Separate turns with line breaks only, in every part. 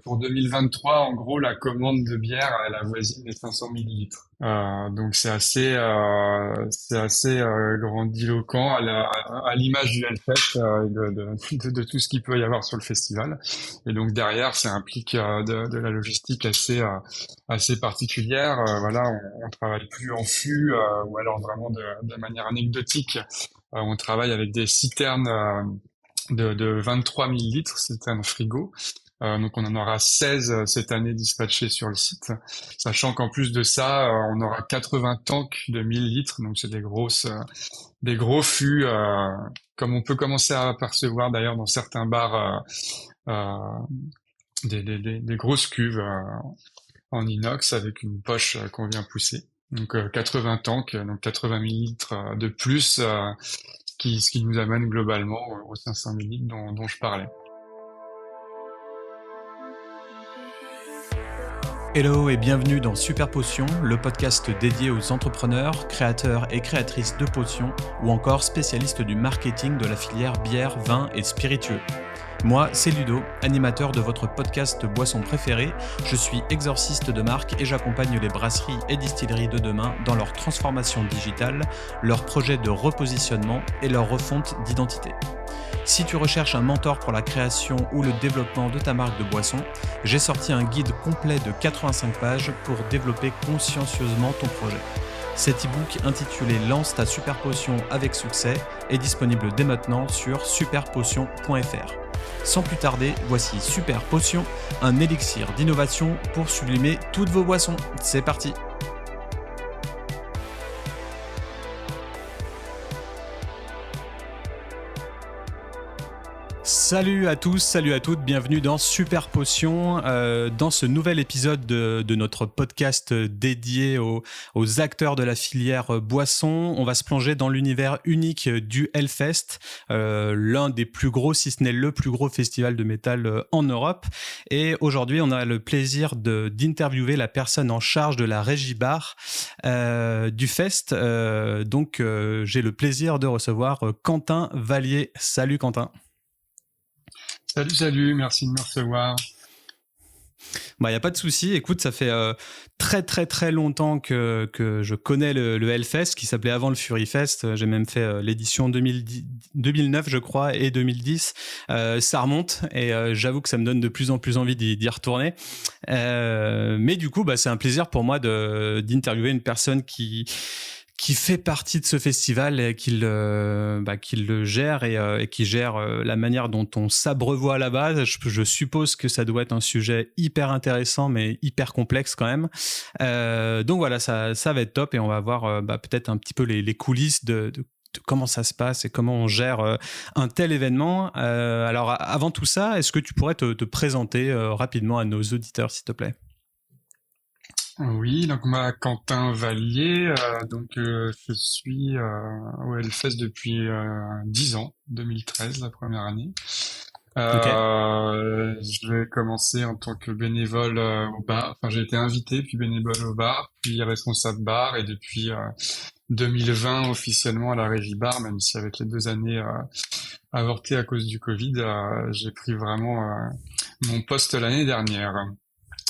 Pour 2023, en gros, la commande de bière, elle avoisine les 500 millilitres. Donc c'est assez grandiloquent à l'image du Hellfest, de tout ce qu'il peut y avoir sur le festival. Et donc derrière, ça implique de la logistique assez particulière. Voilà, on travaille plus en flux ou alors vraiment de manière anecdotique. On travaille avec des citernes de 23 millilitres, citernes frigo. Donc on en aura 16 cette année dispatchés sur le site, sachant qu'en plus de ça, on aura 80 tanks de 1000 litres, donc c'est des gros fûts, comme on peut commencer à apercevoir d'ailleurs dans certains bars, des grosses cuves en inox avec une poche qu'on vient pousser. Donc 80 tanks, donc 80 millilitres de plus, ce qui nous amène globalement aux 500 millilitres dont je parlais.
Hello et bienvenue dans Super Potion, le podcast dédié aux entrepreneurs, créateurs et créatrices de potions ou encore spécialistes du marketing de la filière bière, vin et spiritueux. Moi, c'est Ludo, animateur de votre podcast boisson préférée. Je suis exorciste de marque et j'accompagne les brasseries et distilleries de demain dans leur transformation digitale, leur projet de repositionnement et leur refonte d'identité. Si tu recherches un mentor pour la création ou le développement de ta marque de boisson, j'ai sorti un guide complet de 85 pages pour développer consciencieusement ton projet. Cet e-book intitulé Lance ta super potion avec succès est disponible dès maintenant sur superpotion.fr. Sans plus tarder, voici Super Potion, un élixir d'innovation pour sublimer toutes vos boissons. C'est parti! Salut à tous, salut à toutes, bienvenue dans Super Potion, dans ce nouvel épisode de notre podcast dédié aux acteurs de la filière boisson. On va se plonger dans l'univers unique du Hellfest, l'un des plus gros, si ce n'est le plus gros festival de métal en Europe. Et aujourd'hui, on a le plaisir d'interviewer la personne en charge de la régie bar du fest. Donc, j'ai le plaisir de recevoir Quentin Vallier. Salut Quentin.
Salut, merci de me recevoir.
Bah, y a pas de souci. Écoute, ça fait très longtemps que je connais le Hellfest, qui s'appelait avant le Furyfest. J'ai même fait l'édition 2009, je crois, et 2010. Ça remonte et j'avoue que ça me donne de plus en plus envie d'y retourner. Mais du coup, bah, c'est un plaisir pour moi d'interviewer une personne qui fait partie de ce festival et qui le gère et qui gère la manière dont on s'abreuvoit là-bas. Je suppose que ça doit être un sujet hyper intéressant, mais hyper complexe quand même. Donc voilà, ça va être top et on va voir peut-être un petit peu les coulisses de comment ça se passe et comment on gère un tel événement. Alors avant tout ça, est-ce que tu pourrais te présenter rapidement à nos auditeurs, s'il te plaît?
Oui, donc moi, Quentin Vallier, je suis au Hellfest depuis 10 ans, 2013, la première année.
Ok.
J'ai commencé en tant que bénévole au bar, enfin j'ai été invité, puis bénévole au bar, puis responsable bar, et depuis 2020 officiellement à la régie bar, même si avec les 2 années avortées à cause du Covid, j'ai pris vraiment mon poste l'année dernière.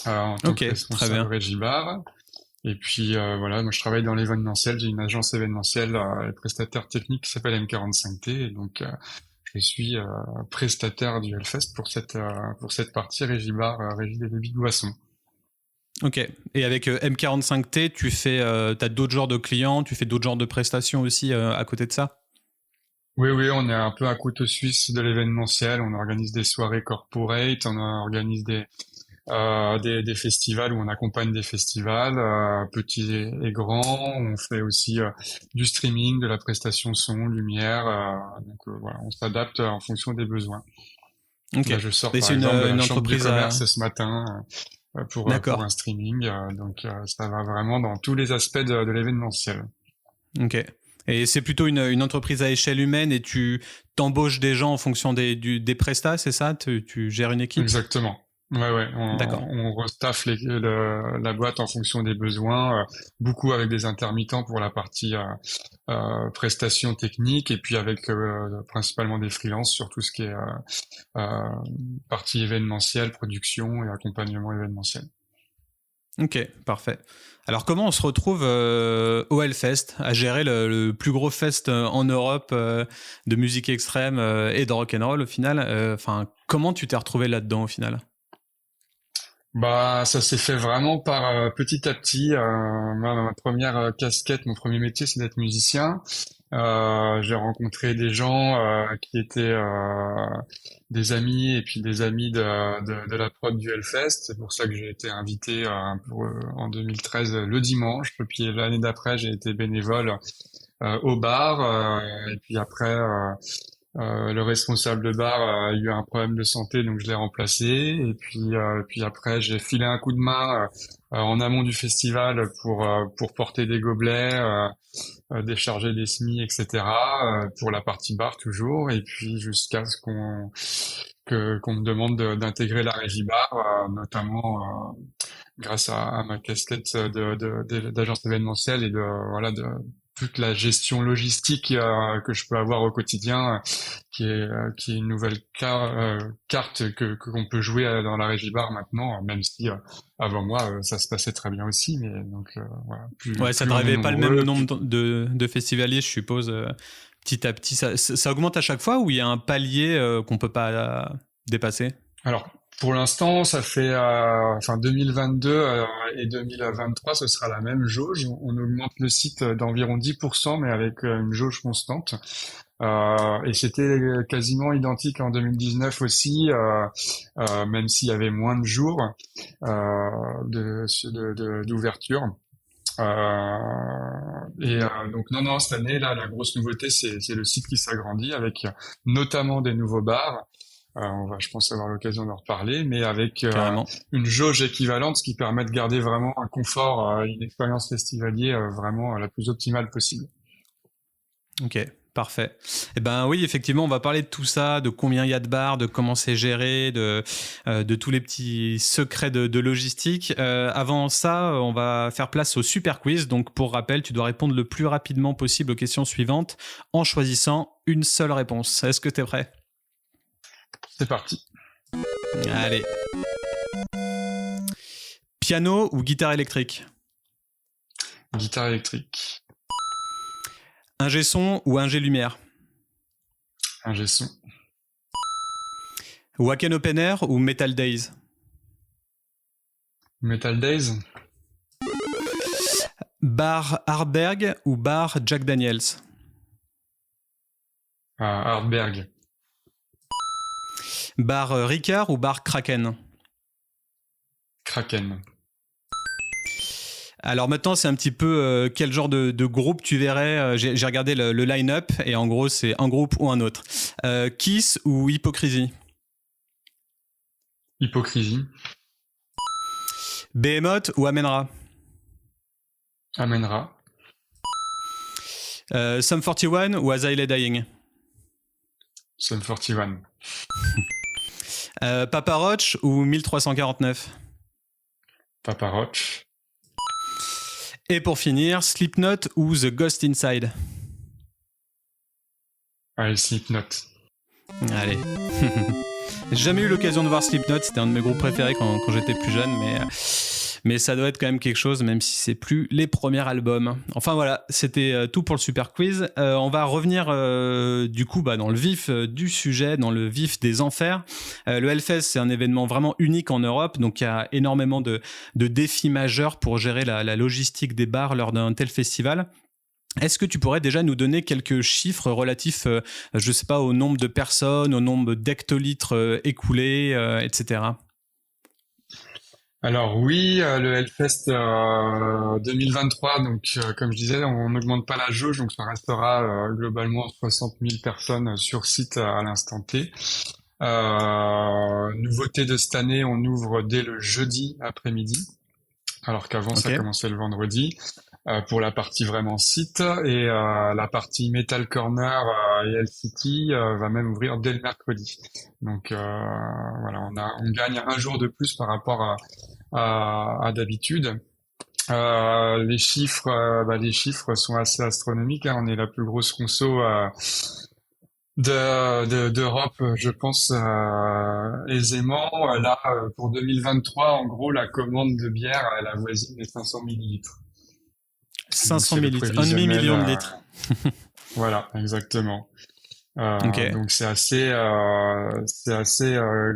En tant que
Ok, très
responsable
bien.
régie bar. Et puis voilà, moi je travaille dans l'événementiel, j'ai une agence événementielle et prestataire technique qui s'appelle M45T, et donc je suis prestataire du Hellfest pour cette partie régie bar, régie des débits de boissons.
Ok. Et avec M45T, t'as d'autres genres de clients, tu fais d'autres genres de prestations aussi à côté de ça?
Oui, on est un peu un couteau suisse de l'événementiel, on organise des soirées corporate, on organise des festivals où on accompagne des festivals, petits et grands. On fait aussi du streaming, de la prestation son, lumière. Voilà, on s'adapte en fonction des besoins.
Ok.
Là, je sors
Et
par
c'est
exemple de la
une
chambre de
entreprise à...
commerce ce matin pour un
D'accord.
streaming. Ça va vraiment dans tous les aspects de l'événementiel.
Ok. Et c'est plutôt une entreprise à échelle humaine et tu t'embauches des gens en fonction des prestats, c'est ça? Tu gères une équipe?
Exactement. Ouais,
D'accord.
on restaffe la boîte en fonction des besoins, beaucoup avec des intermittents pour la partie prestations techniques et puis avec principalement des freelances sur tout ce qui est euh, partie événementielle, production et accompagnement événementiel.
Ok, parfait. Alors comment on se retrouve au Hellfest à gérer le plus gros fest en Europe de musique extrême et de rock'n'roll au final. Enfin, comment tu t'es retrouvé là-dedans au final?
Bah, ça s'est fait vraiment par petit à petit. Ma première casquette, mon premier métier, c'est d'être musicien. J'ai rencontré des gens qui étaient des amis et puis des amis de la prod du Hellfest. C'est pour ça que j'ai été invité en 2013 le dimanche. Et puis l'année d'après, j'ai été bénévole au bar. Et puis après, le responsable de bar a eu un problème de santé, donc je l'ai remplacé. Et puis après, j'ai filé un coup de main en amont du festival pour porter des gobelets, décharger des semis, etc. Pour la partie bar toujours. Et puis jusqu'à ce qu'on me demande d'intégrer la régie bar, notamment grâce à ma casquette d'agence événementielle et de toute la gestion logistique que je peux avoir au quotidien, qui est une nouvelle carte que qu'on peut jouer dans la régie bar maintenant, même si avant moi ça se passait très bien aussi, mais donc voilà,
Ouais, ça
plus on est
t'arrivait pas le même
nombreux,
nombre de festivaliers, je suppose. Petit à petit, ça augmente à chaque fois ou il y a un palier qu'on peut pas dépasser?
alors, pour l'instant, ça fait, enfin 2022 et 2023, ce sera la même jauge. On augmente le site d'environ 10%, mais avec une jauge constante. Et c'était quasiment identique en 2019 aussi, même s'il y avait moins de jours d'ouverture. Donc non, cette année, là, la grosse nouveauté, c'est le site qui s'agrandit avec notamment des nouveaux bars. On va, je pense, avoir l'occasion d'en reparler, mais avec
Carrément.
une jauge équivalente, ce qui permet de garder vraiment un confort, une expérience festivalier vraiment la plus optimale possible.
Ok, parfait. Eh ben oui, effectivement, on va parler de tout ça, de combien il y a de bars, de comment c'est géré, de tous les petits secrets de logistique. Avant ça, on va faire place au super quiz. Donc, pour rappel, tu dois répondre le plus rapidement possible aux questions suivantes en choisissant une seule réponse. Est-ce que tu es prêt?
C'est parti.
Allez. Piano ou guitare électrique?
Guitare électrique,
Ingé son ou ingé lumière?
ingé son,
Wacken Open Air ou Metal Days?
Metal Days,
Bar Hardberg ou bar Jack Daniels?
Hardberg,
Bar Ricard ou bar Kraken?
Kraken.
Alors maintenant, c'est un petit peu quel genre de groupe tu verrais. J'ai regardé le line-up et en gros, c'est un groupe ou un autre. Kiss ou Hypocrisie?
Hypocrisie,
Behemoth ou Amenra?
Amenra,
Sum 41 ou As I Lay Dying?
Sum 41,
Papa Roach ou 1349?
Papa Roach,
Et pour finir, Slipknot ou The Ghost Inside?
Slipknot.
Allez. J'ai jamais eu l'occasion de voir Slipknot, c'était un de mes groupes préférés quand j'étais plus jeune, mais ça doit être quand même quelque chose, même si c'est plus les premiers albums. Enfin voilà, c'était tout pour le super quiz. On va revenir du coup dans le vif du sujet, dans le vif des enfers. Le Hellfest, c'est un événement vraiment unique en Europe, donc il y a énormément de défis majeurs pour gérer la logistique des bars lors d'un tel festival. Est-ce que tu pourrais déjà nous donner quelques chiffres relatifs, je sais pas, au nombre de personnes, au nombre d'hectolitres écoulés, etc.
Alors oui, le Hellfest 2023, donc comme je disais, on n'augmente pas la jauge, donc ça restera globalement 60 000 personnes sur site à l'instant T. Nouveauté de cette année, on ouvre dès le jeudi après-midi, alors qu'avant ça
Ok.
commençait le vendredi. pour la partie vraiment site et la partie Metal Corner et LCT va même ouvrir dès le mercredi. Donc voilà, on gagne un jour de plus par rapport à d'habitude. Les chiffres sont assez astronomiques, hein. On est la plus grosse conso d'Europe, je pense aisément. Là, pour 2023, en gros, la commande de bière, elle avoisine les 500 millilitres. Donc
500
c'est le
millilitres, un
prévisionnel.
demi-million de litres.
Voilà, exactement.
Ok.
Donc c'est assez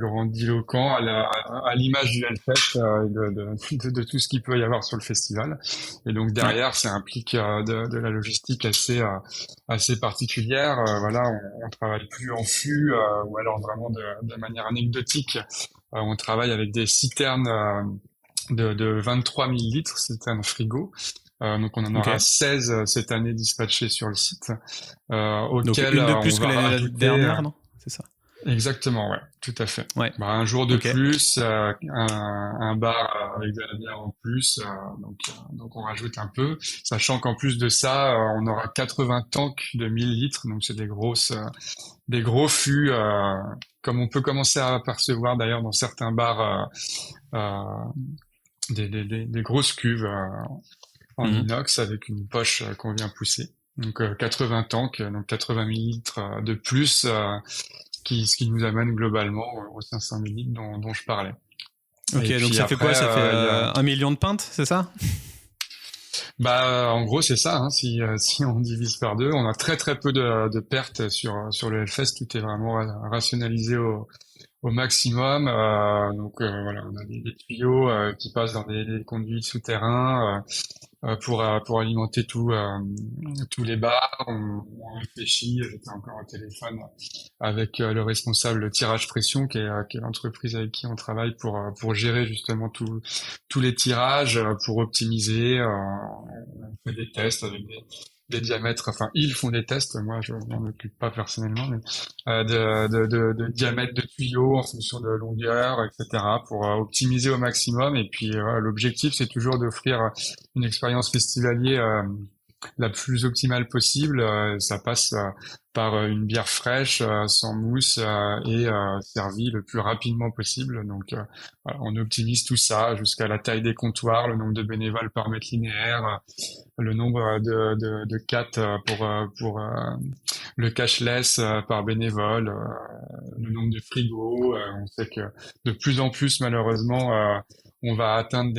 grandiloquent à l'image du Hellfest et de tout ce qu'il peut y avoir sur le festival. Et donc
Ouais.
derrière, ça implique de la logistique assez particulière. Voilà, on travaille plus en fût ou alors vraiment de manière anecdotique. On travaille avec des citernes de 23 000 litres, citernes frigo. Donc on en
Ok.
aura 16 cette année dispatchées sur le site,
Donc
auquel
une de
on
plus que
va
l'année
rajouter
dernière, non? C'est ça?
exactement, ouais, tout à fait.
Ouais.
Bah, un jour de
Ok.
plus, un bar avec de la bière en plus, donc on rajoute un peu, sachant qu'en plus de ça, on aura 80 tanks de 1000 litres, donc c'est des gros fûts, comme on peut commencer à apercevoir d'ailleurs dans certains bars, des grosses cuves en
Mhm.
inox avec une poche qu'on vient pousser. Donc 80 tanks, donc 80 millilitres de plus, ce qui nous amène globalement aux 500 millilitres dont je parlais.
Ok,
Et
donc
puis
ça fait
après,
quoi? Ça fait
il y a,
1 million de pintes, c'est ça?
en gros c'est ça. Hein, si on divise par deux, on a très très peu de pertes sur le Hellfest. Tout est vraiment rationalisé au maximum. Voilà, on a des tuyaux qui passent dans des conduits souterrains. Pour alimenter tous les bars. On réfléchit. J'étais encore au téléphone avec le responsable de tirage pression, qui est l'entreprise avec qui on travaille pour gérer justement tous les tirages, pour optimiser. On fait des tests avec des diamètres. Enfin, ils font des tests. Moi, je m'en occupe pas personnellement, mais de diamètre de tuyaux en fonction de longueur, etc. pour optimiser au maximum. Et puis l'objectif, c'est toujours d'offrir une expérience festivalier la plus optimale possible. Ça passe par une bière fraîche, sans mousse et servie le plus rapidement possible. Donc voilà, on optimise tout ça jusqu'à la taille des comptoirs, le nombre de bénévoles par mètre linéaire, le nombre de cates pour le cashless par bénévole, le nombre de frigos. On sait que de plus en plus, malheureusement, on va atteindre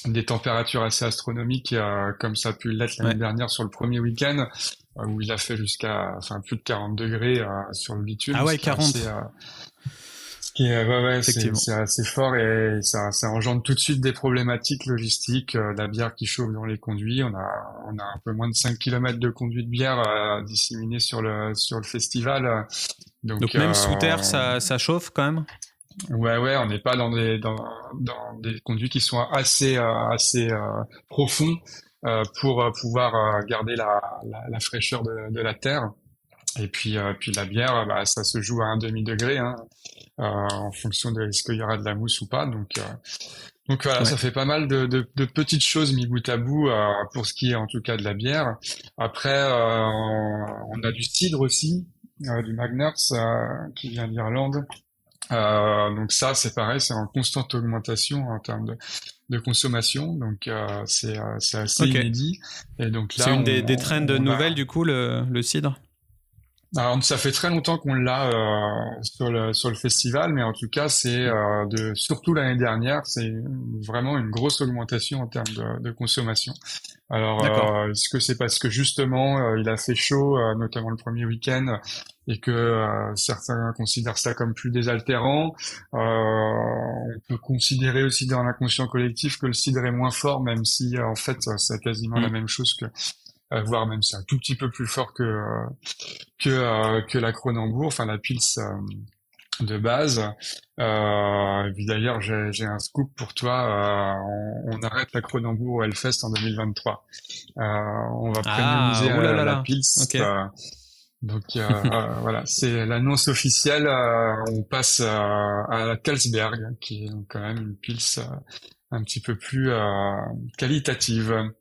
des températures assez astronomiques, comme ça a pu l'être l'année
Ouais.
dernière sur le premier week-end, où il a fait plus de 40 degrés sur le bitume,
Ah ouais, 40. Effectivement.
c'est assez fort et ça engendre tout de suite des problématiques logistiques, la bière qui chauffe dans les conduits. On a un peu moins de 5 kilomètres de conduits de bière disséminés sur le festival. Donc
Donc même sous terre, ça chauffe quand même?
ouais, on n'est pas dans des conduits qui sont assez profonds pour pouvoir garder la fraîcheur de la terre. Et puis la bière, ça se joue à un demi-degré, hein, en fonction de est-ce qu'il y aura de la mousse ou pas. Donc voilà,
Ouais.
ça fait pas mal de petites choses mis bout à bout pour ce qui est en tout cas de la bière. Après, on a du cidre aussi, du Magners qui vient d'Irlande. Donc ça, c'est pareil, c'est en constante augmentation en termes de consommation. Donc c'est assez
Ok.
inédit. Et donc
C'est
là,
une des trends
on
nouvelles
va.
du coup, le cidre?
Alors, ça fait très longtemps qu'on l'a sur le festival, mais en tout cas, c'est surtout l'année dernière, c'est vraiment une grosse augmentation en termes de consommation. Alors,
D'accord.
est-ce que c'est parce que justement il a fait chaud, notamment le premier week-end, et que certains considèrent ça comme plus désaltérant. On peut considérer aussi dans l'inconscient collectif que le cidre est moins fort, même si en fait c'est quasiment la
Hmm.
même chose que voire même c'est un tout petit peu plus fort que la Kronenbourg, enfin la Pils de base. Et puis d'ailleurs, j'ai un scoop pour toi. On arrête la Kronenbourg au Hellfest en 2023. On va
Ah,
premiumiser la
oulala.
Pils.
Ok.
Voilà, c'est l'annonce officielle. On passe à la Carlsberg, qui est quand même une Pils un petit peu plus qualitative.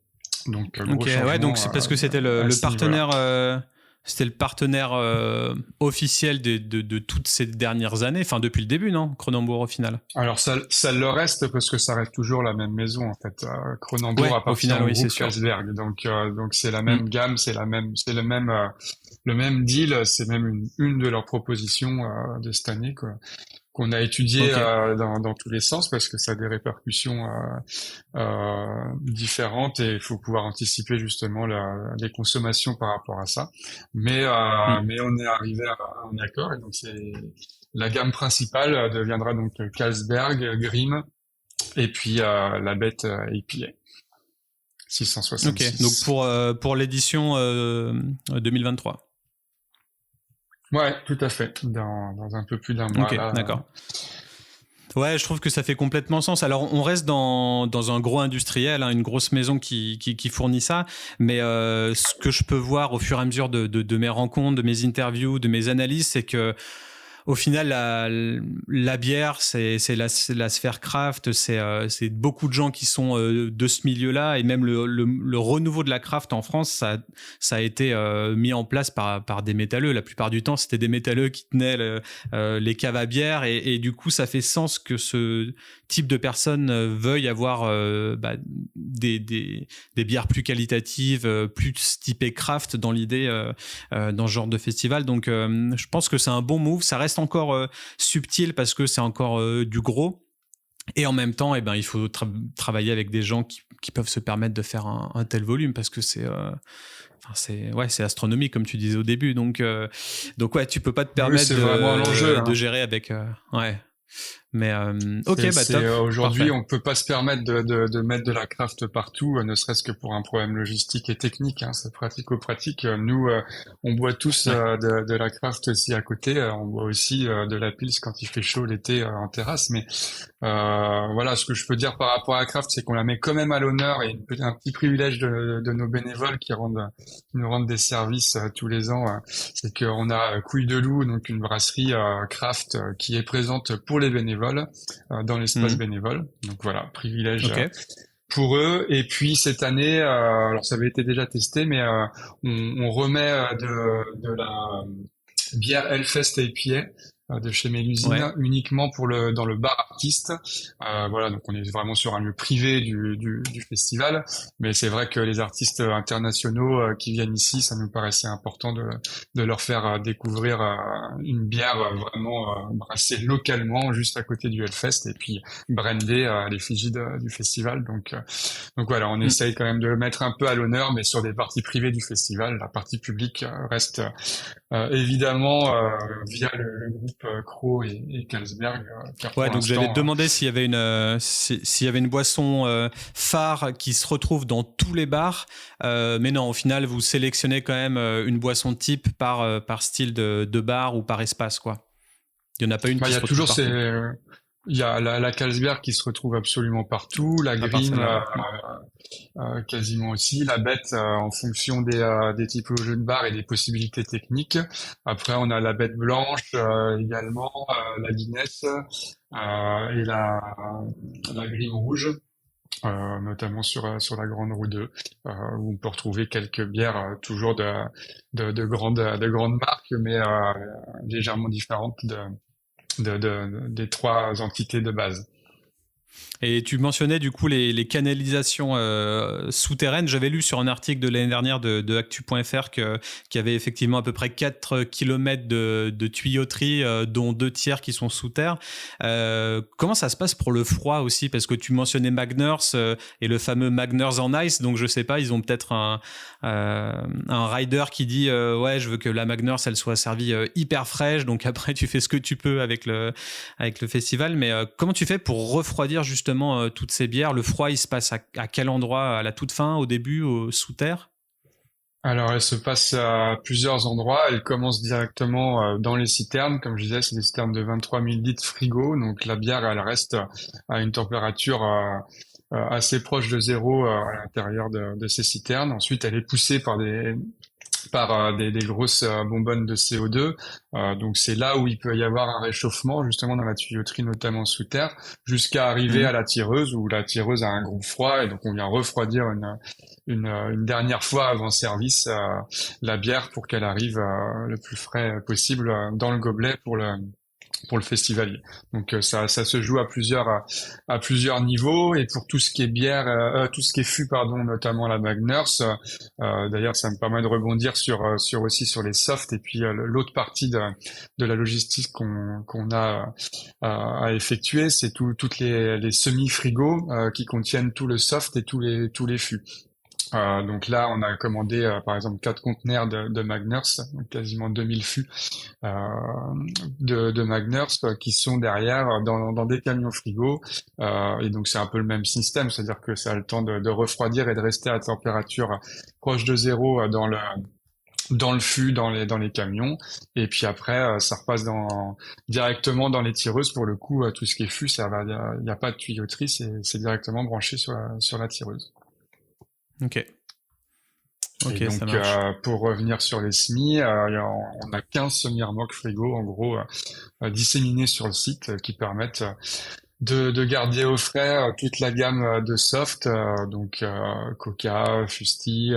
Donc, gros
Ok, ouais, donc
changement
c'est parce que c'était
à
le
ce niveau-là.
partenaire, c'était le partenaire officiel de toutes ces dernières années, enfin depuis le début, non, Cronenbourg au final.
Alors ça le reste parce que ça reste toujours la même maison en fait. Cronenbourg
Ouais, au
appartient
final,
au
oui, c'est
groupe
sûr.
Carlsberg, donc c'est la
Hmm.
même gamme, c'est le même deal, c'est même une de leurs propositions de cette année quoi, qu'on a étudié
Ok.
dans tous les sens parce que ça a des répercussions différentes et il faut pouvoir anticiper justement les consommations par rapport à ça.
Hmm.
Mais on est arrivé à un accord et donc c'est la gamme principale deviendra donc Carlsberg, Grimm et puis la bête IPA
Ok, donc
666.
pour l'édition 2023.
Ouais, tout à fait. Dans un peu plus d'un mois
Ok,
là.
d'accord. Ouais, je trouve que ça fait complètement sens. Alors, on reste dans un gros industriel, hein, une grosse maison qui fournit ça. Mais ce que je peux voir au fur et à mesure de mes rencontres, de mes interviews, de mes analyses, c'est que au final, la bière, c'est la sphère craft, c'est beaucoup de gens qui sont de ce milieu-là, et même le renouveau de la craft en France, ça a été mis en place par des métalleux. La plupart du temps, c'était des métalleux qui tenaient les caves à bière, et du coup, ça fait sens que ce type de personnes veuillent avoir des bières plus qualitatives, plus typées craft dans l'idée, dans ce genre de festival. Donc, je pense que c'est un bon move. Ça reste encore subtil parce que c'est encore du gros. Et en même temps, eh ben, il faut travailler avec des gens qui peuvent se permettre de faire un tel volume parce que c'est astronomique comme tu disais au début. Donc ouais, tu peux pas te
Oui,
permettre
c'est vraiment l'enjeu,
de
hein.
gérer avec ouais. Mais ok, bah top,
Aujourd'hui,
parfait.
on peut pas se permettre de mettre de la craft partout, ne serait-ce que pour un problème logistique et technique. Hein, c'est pratico-pratique. Nous, on boit tous
Ouais.
de la craft aussi à côté. On boit aussi de la pils quand il fait chaud l'été en terrasse. Mais voilà, ce que je peux dire par rapport à la craft, c'est qu'on la met quand même à l'honneur et un petit privilège de nos bénévoles qui nous rendent des services tous les ans. C'est qu'on a Couille de Loup, donc une brasserie craft qui est présente pour les bénévoles dans l'espace
Mhm.
bénévole. Donc voilà, privilège
Ok.
pour eux. Et puis cette année, alors ça avait été déjà testé, mais on remet de la bière Hellfest IPA de chez
Ouais.
Mélusine uniquement pour le dans le bar artiste. Voilà, donc on est vraiment sur un lieu privé du festival, mais c'est vrai que les artistes internationaux qui viennent ici, ça nous paraissait important de leur faire découvrir une bière vraiment brassée localement juste à côté du Hellfest et puis brandée à l'effigie du festival. Donc voilà, on
Mhm.
essaye quand même de le mettre un peu à l'honneur, mais sur des parties privées du festival. La partie publique reste évidemment via le groupe Crow et Carlsberg, car
Ouais,
pour
donc j'allais te
l'instant,
demander s'il y avait s'il y avait une boisson phare qui se retrouve dans tous les bars, mais non, au final, vous sélectionnez quand même une boisson type par style de bar ou par espace, quoi. Il y en a pas une
bah,
qui
il y
se
a
retrouve
toujours
partout,
il y a la Carlsberg qui se retrouve absolument partout, la
à part
Grimm
celle-là, ouais.
quasiment aussi, la Bête en fonction des typologies de bar et des possibilités techniques. Après, on a la Bête blanche également, la Guinness et la Grimm rouge. Notamment sur la Grande Roue 2, où on peut retrouver quelques bières toujours de grandes marques, mais légèrement différentes des trois entités de base.
Et tu mentionnais du coup les canalisations souterraines. J'avais lu sur un article de l'année dernière de actu.fr qu'il y avait effectivement à peu près 4 km de tuyauterie, dont 2 tiers qui sont sous terre. Comment ça se passe pour le froid aussi? Parce que tu mentionnais Magners et le fameux Magners en ice. Donc je sais pas, ils ont peut-être un rider qui dit ouais, je veux que la Magners elle soit servie hyper fraîche. Donc après tu fais ce que tu peux avec le festival. Mais comment tu fais pour refroidir justement toutes ces bières? Le froid, il se passe à quel endroit? À la toute fin, au début, sous terre?
Alors, elle se passe à plusieurs endroits. Elle commence directement dans les citernes. Comme je disais, c'est des citernes de 23 000 litres frigo. Donc, la bière, elle reste à une température assez proche de zéro à l'intérieur de ces citernes. Ensuite, elle est poussée par des grosses bonbonnes de CO2. Donc c'est là où il peut y avoir un réchauffement justement dans la tuyauterie, notamment sous terre, jusqu'à arriver à
Mhm.
la tireuse où la tireuse a un gros froid et donc on vient refroidir une dernière fois avant service la bière pour qu'elle arrive le plus frais possible dans le gobelet pour le festivalier. Donc ça se joue à plusieurs niveaux et pour tout ce qui est bière, tout ce qui est fût pardon, notamment la Magners. D'ailleurs, ça me permet de rebondir sur aussi sur les softs et puis l'autre partie de la logistique qu'on a à effectuer, c'est toutes les semi-frigos qui contiennent tout le soft et tous les fûts. Donc là, on a commandé par exemple 4 conteneurs de Magners, donc quasiment 2000 fûts euh, de Magners qui sont derrière dans des camions frigo. Et donc c'est un peu le même système, c'est-à-dire que ça a le temps de refroidir et de rester à température proche de zéro dans le fût, dans les camions. Et puis après, ça repasse directement dans les tireuses. Pour le coup, tout ce qui est fût, ça va, il y a pas de tuyauterie, c'est directement branché sur la tireuse.
Ok.
Et
Ok, ça
donc,
marche.
pour revenir sur les semis, on a 15 semi-remorques frigo, en gros, disséminés sur le site, qui permettent de garder au frais toute la gamme de soft, donc Coca, Fusti,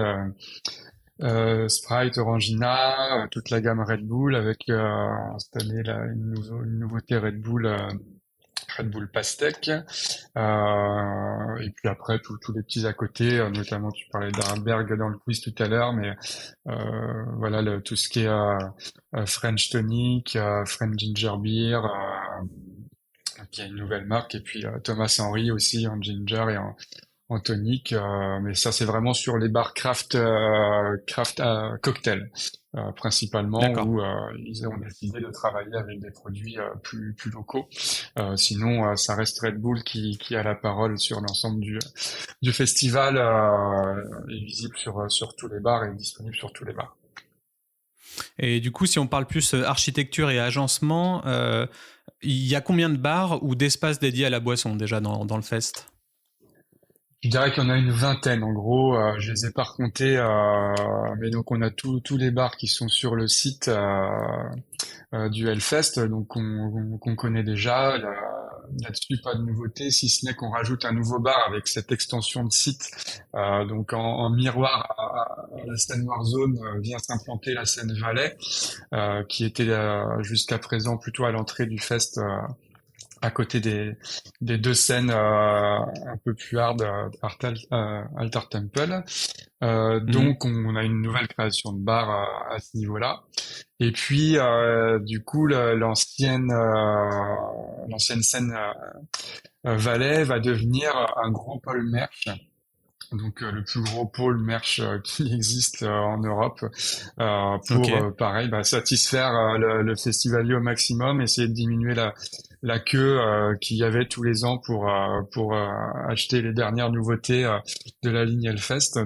Sprite, Orangina, toute la gamme Red Bull, avec cette année là, une nouveauté Red Bull Pastèque. Et puis après, tous les petits à côté, notamment tu parlais d'Arlberg dans le quiz tout à l'heure, mais voilà tout ce qui est French Tonic, French Ginger Beer, qui a une nouvelle marque, et puis Thomas Henry aussi en ginger et en tonic. Mais ça, c'est vraiment sur les bars craft cocktail. Principalement
D'accord.
où ils ont décidé de travailler avec des produits plus locaux. Sinon, ça reste Red Bull qui a la parole sur l'ensemble du festival, est visible sur tous les bars et disponible sur tous les bars.
Et du coup, si on parle plus architecture et agencement, il y a combien de bars ou d'espaces dédiés à la boisson déjà dans le fest?
Je dirais qu'il y en a une vingtaine en gros. Je les ai pas recomptés, mais donc on a tous les bars qui sont sur le site du Hellfest, donc qu'on connaît déjà. Là-dessus, pas de nouveauté, si ce n'est qu'on rajoute un nouveau bar avec cette extension de site. Donc en miroir à la scène Warzone vient s'implanter la scène Valais, qui était jusqu'à présent plutôt à l'entrée du fest. À côté des deux scènes un peu plus hard, Altar Temple.
Mhm.
Donc on a une nouvelle création de bar à ce niveau-là. Et puis du coup l'ancienne scène Valais va devenir un gros pôle merch. Donc le plus gros pôle merch qui existe en Europe
Ok.
pour pareil satisfaire le festivalier au maximum, essayer de diminuer la queue qu'il y avait tous les ans pour acheter les dernières nouveautés de la ligne Hellfest.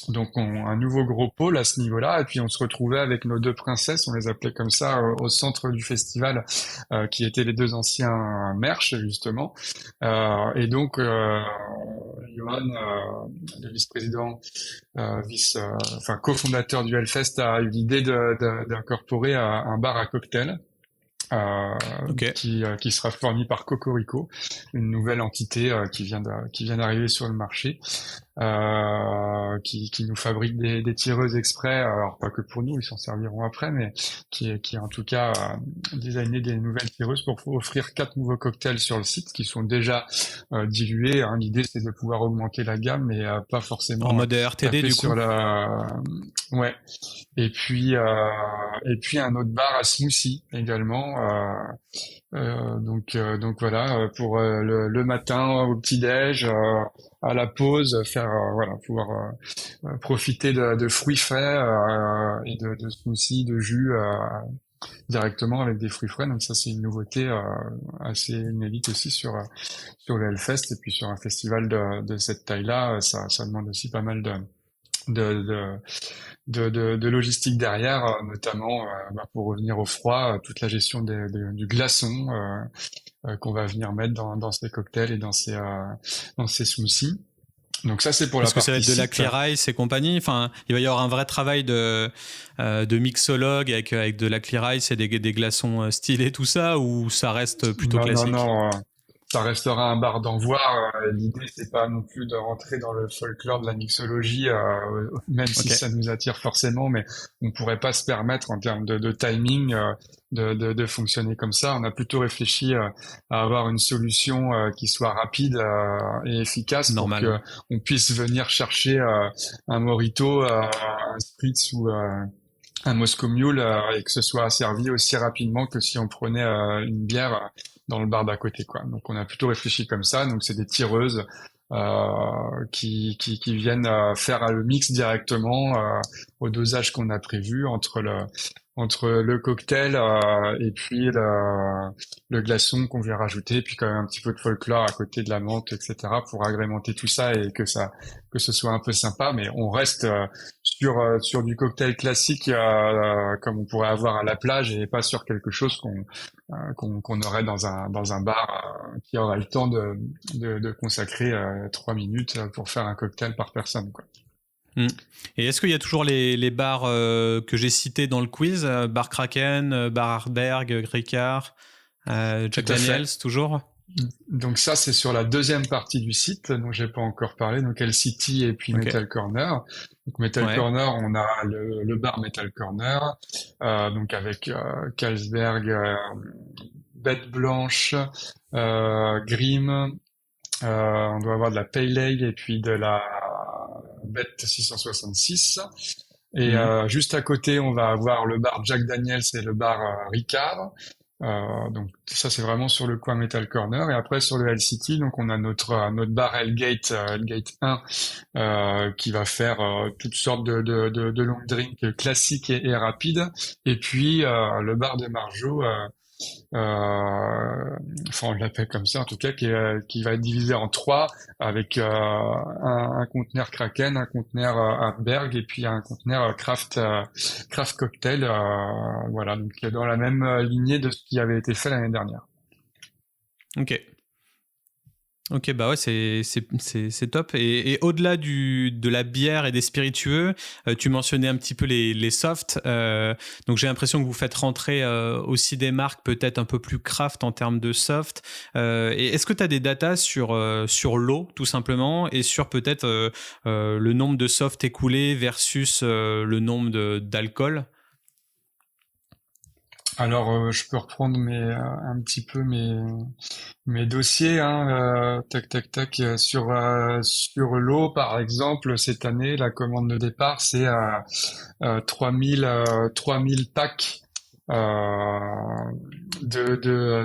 Donc un nouveau gros pôle à ce niveau-là, et puis on se retrouvait avec nos deux princesses, on les appelait comme ça, au centre du festival, qui étaient les deux anciens merch justement. Et donc Johan, le vice-président, enfin cofondateur du Hellfest, a eu l'idée d'incorporer un bar à cocktail. Euh,
Ok.
qui sera fourni par Cocorico, une nouvelle entité qui vient d'arriver sur le marché, qui nous fabrique des tireuses exprès, alors pas que pour nous, ils s'en serviront après, mais qui en tout cas designé des nouvelles tireuses pour offrir 4 nouveaux cocktails sur le site qui sont déjà dilués. Hein. L'idée c'est de pouvoir augmenter la gamme, mais pas
En
forcément
mode RTD
taper
du
sur
coup?
la. Ouais. Et puis un autre bar à smoothie également. Donc voilà, pour le matin au petit-déj, à la pause, faire voilà, pouvoir profiter de fruits frais et de smoothies, de jus directement avec des fruits frais. Donc ça c'est une nouveauté assez inédite aussi sur le Hellfest, et puis sur un festival de cette taille-là, ça demande aussi pas mal de, de, de logistique derrière, notamment pour revenir au froid, toute la gestion du glaçon qu'on va venir mettre dans ces cocktails et dans ces smoothies. Donc ça, c'est pour
Parce
la
que ça va
partie
être de la
site.
clear ice et compagnie. Enfin, il va y avoir un vrai travail de mixologue avec de la clear ice et des glaçons stylés, tout ça, ou ça reste plutôt
Non, non,
classique?
non. Ça restera un bar d'envoi. L'idée, c'est pas non plus de rentrer dans le folklore de la mixologie, même si
Ok,
ça nous attire forcément, mais on pourrait pas se permettre en termes de timing de fonctionner comme ça. On a plutôt réfléchi à avoir une solution qui soit rapide et efficace pour
normal.
que on puisse venir chercher un mojito, un spritz ou un Moscow Mule et que ce soit servi aussi rapidement que si on prenait une bière dans le bar d'à côté, quoi. Donc on a plutôt réfléchi comme ça. Donc c'est des tireuses qui viennent faire le mix directement au dosage qu'on a prévu entre le cocktail et puis le glaçon qu'on vient rajouter, puis quand même un petit peu de folklore à côté de la menthe, etc. pour agrémenter tout ça et que ce soit un peu sympa. Mais on reste sur du cocktail classique comme on pourrait avoir à la plage et pas sur quelque chose qu'on aurait dans un bar qui aurait le temps de consacrer 3 minutes pour faire un cocktail par personne, quoi.
Mm. Et est-ce qu'il y a toujours les bars que j'ai cités dans le quiz, bar Kraken, bar Ardberg, Ricard,
Tout
Jack
à fait.
Daniels, toujours?
Donc ça, c'est sur la deuxième partie du site dont j'ai pas encore parlé, donc LCT et puis
Ok.
Metal Corner. Donc Metal
Ouais.
Corner, on a le bar Metal Corner, donc avec Carlsberg, Bête Blanche, Grimm, on doit avoir de la Pale Ale et puis de la Bête 666. Et
Mhm.
juste à côté, on va avoir le bar Jack Daniels et le bar Ricard. Donc ça c'est vraiment sur le coin Metal Corner et après sur le LCT donc on a notre bar Hellgate 1 qui va faire toutes sortes de long drinks classiques et rapides et puis le bar de Marjo enfin on l'appelle comme ça en tout cas qui va être divisé en trois avec un conteneur Kraken, un conteneur Ardberg et puis un conteneur Craft Cocktail, voilà, donc dans la même lignée de ce qui avait été fait l'année dernière.
Ok. Ok, bah ouais, c'est top. Et au-delà de la bière et des spiritueux, tu mentionnais un petit peu les softs. Donc j'ai l'impression que vous faites rentrer aussi des marques peut-être un peu plus craft en termes de soft. Et est-ce que tu as des datas sur l'eau, tout simplement, et sur peut-être le nombre de softs écoulés versus le nombre d'alcool?
Alors je peux reprendre un petit peu mes dossiers, hein, tac tac tac sur l'eau par exemple cette année la commande de départ c'est 3000 packs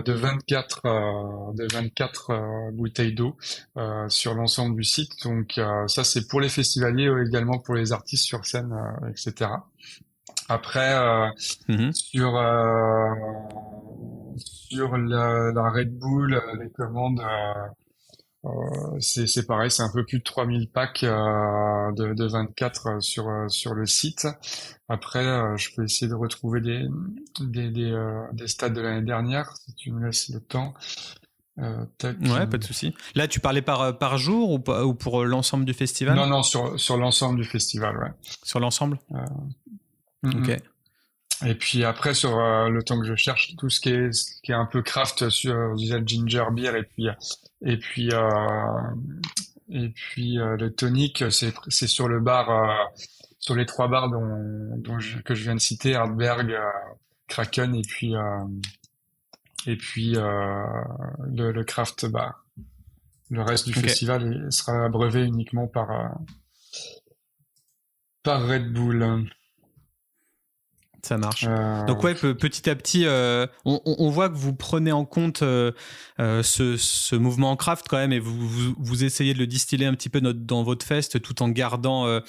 de 24 bouteilles d'eau sur l'ensemble du site. Donc ça c'est pour les festivaliers également pour les artistes sur scène, etc. Après
Mhm.
sur la Red Bull, les commandes c'est pareil, c'est un peu plus de 3000 packs de 24 sur le site. Après, je peux essayer de retrouver des stats de l'année dernière, si tu me laisses le temps. Tac.
Ouais, pas de souci. Là, tu parlais par jour ou pour l'ensemble du festival?
Non, non, sur l'ensemble du festival, ouais.
Sur l'ensemble?
Euh, mm,
Ok.
mm. Et puis après, sur le temps que je cherche tout ce qui est un peu craft sur je disais, le ginger beer et puis le tonic, c'est sur le bar, sur les trois bars que je viens de citer, Ardberg, Kraken et puis le craft bar. Le reste du
Ok.
festival sera abreuvé uniquement par Red Bull.
Ça marche.
Euh,
Donc ouais, petit à petit, on voit que vous prenez en compte ce mouvement en craft quand même et vous essayez de le distiller un petit peu dans votre fest tout en gardant